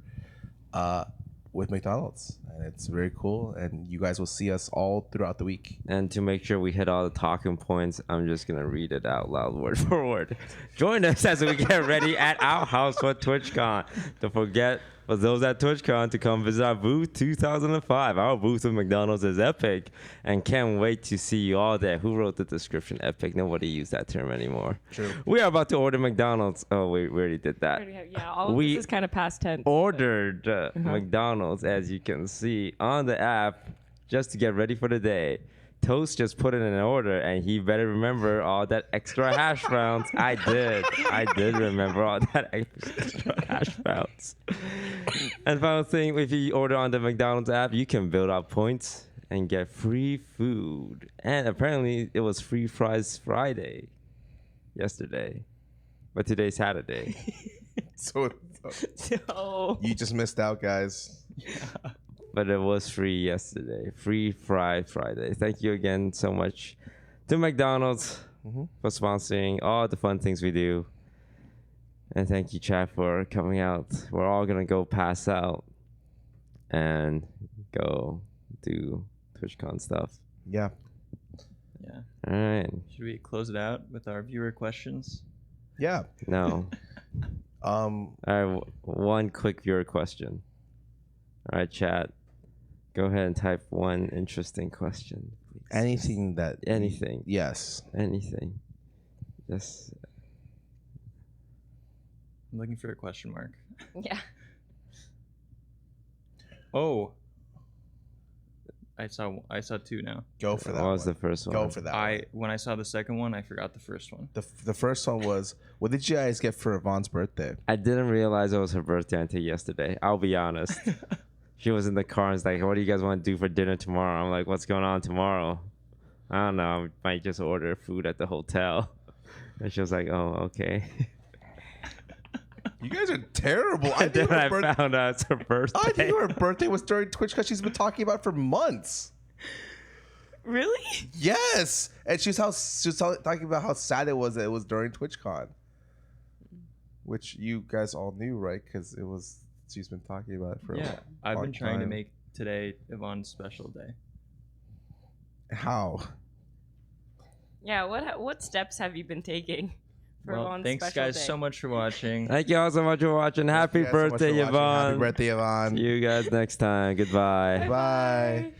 with McDonald's. And it's very cool. And you guys will see us all throughout the week. And to make sure we hit all the talking points, I'm just going to read it out loud, word for word. Join us as we get ready at our house for TwitchCon. Don't forget, for those at TwitchCon, to come visit our booth 2005. Our booth with McDonald's is epic. And can't wait to see you all there. Who wrote the description? Epic. Nobody used that term anymore. True. We are about to order McDonald's. Oh, wait, we already did that. Yeah, all of We this is kind of past tense. Ordered McDonald's, as you can see on the app, just to get ready for the day. Toast just put in an order, and he better remember all that extra hash browns. I did remember all that extra hash browns. And final thing, if you order on the McDonald's app, you can build up points and get free food. And apparently, it was free fries Friday, yesterday, but today's Saturday. So So you just missed out, guys. But it was free yesterday. Free Fry Friday. Thank you again so much to McDonald's for sponsoring all the fun things we do. And thank you, chat, for coming out. We're all going to go pass out and go do TwitchCon stuff. Yeah. Yeah. All right. Should we close it out with our viewer questions? Yeah. No. All right. One quick viewer question. All right, chat. Go ahead and type one interesting question, please. Anything that. Anything. Yes. Anything. Just. I'm looking for a question mark. yeah. Oh. I saw 2 now. Go for that. What was one. the first one? Go for that. one. When I saw the second one, I forgot the first one. The first one was, what did you guys get for Yvonne's birthday? I didn't realize it was her birthday until yesterday. I'll be honest. She was in the car and was like, what do you guys want to do for dinner tomorrow? I'm like, what's going on tomorrow? I don't know. I might just order food at the hotel. And she was like, oh, okay. You guys are terrible. I And then think I her found out it's her birthday. I think her birthday was during Twitch because she's been talking about it for months. Really? Yes, and she was talking about how sad it was that it was during TwitchCon, which you guys all knew, right? Because she's been talking about it for Yeah, a I've long been trying to time. make today Yvonne's special day. How? Yeah. What steps have you been taking for Well, Yvonne's thanks special guys day? so much for watching. Thank you all so much for watching. Happy Thank you guys so much birthday, for watching. Yvonne. Happy birthday, Yvonne. See you guys next time. Goodbye. Bye.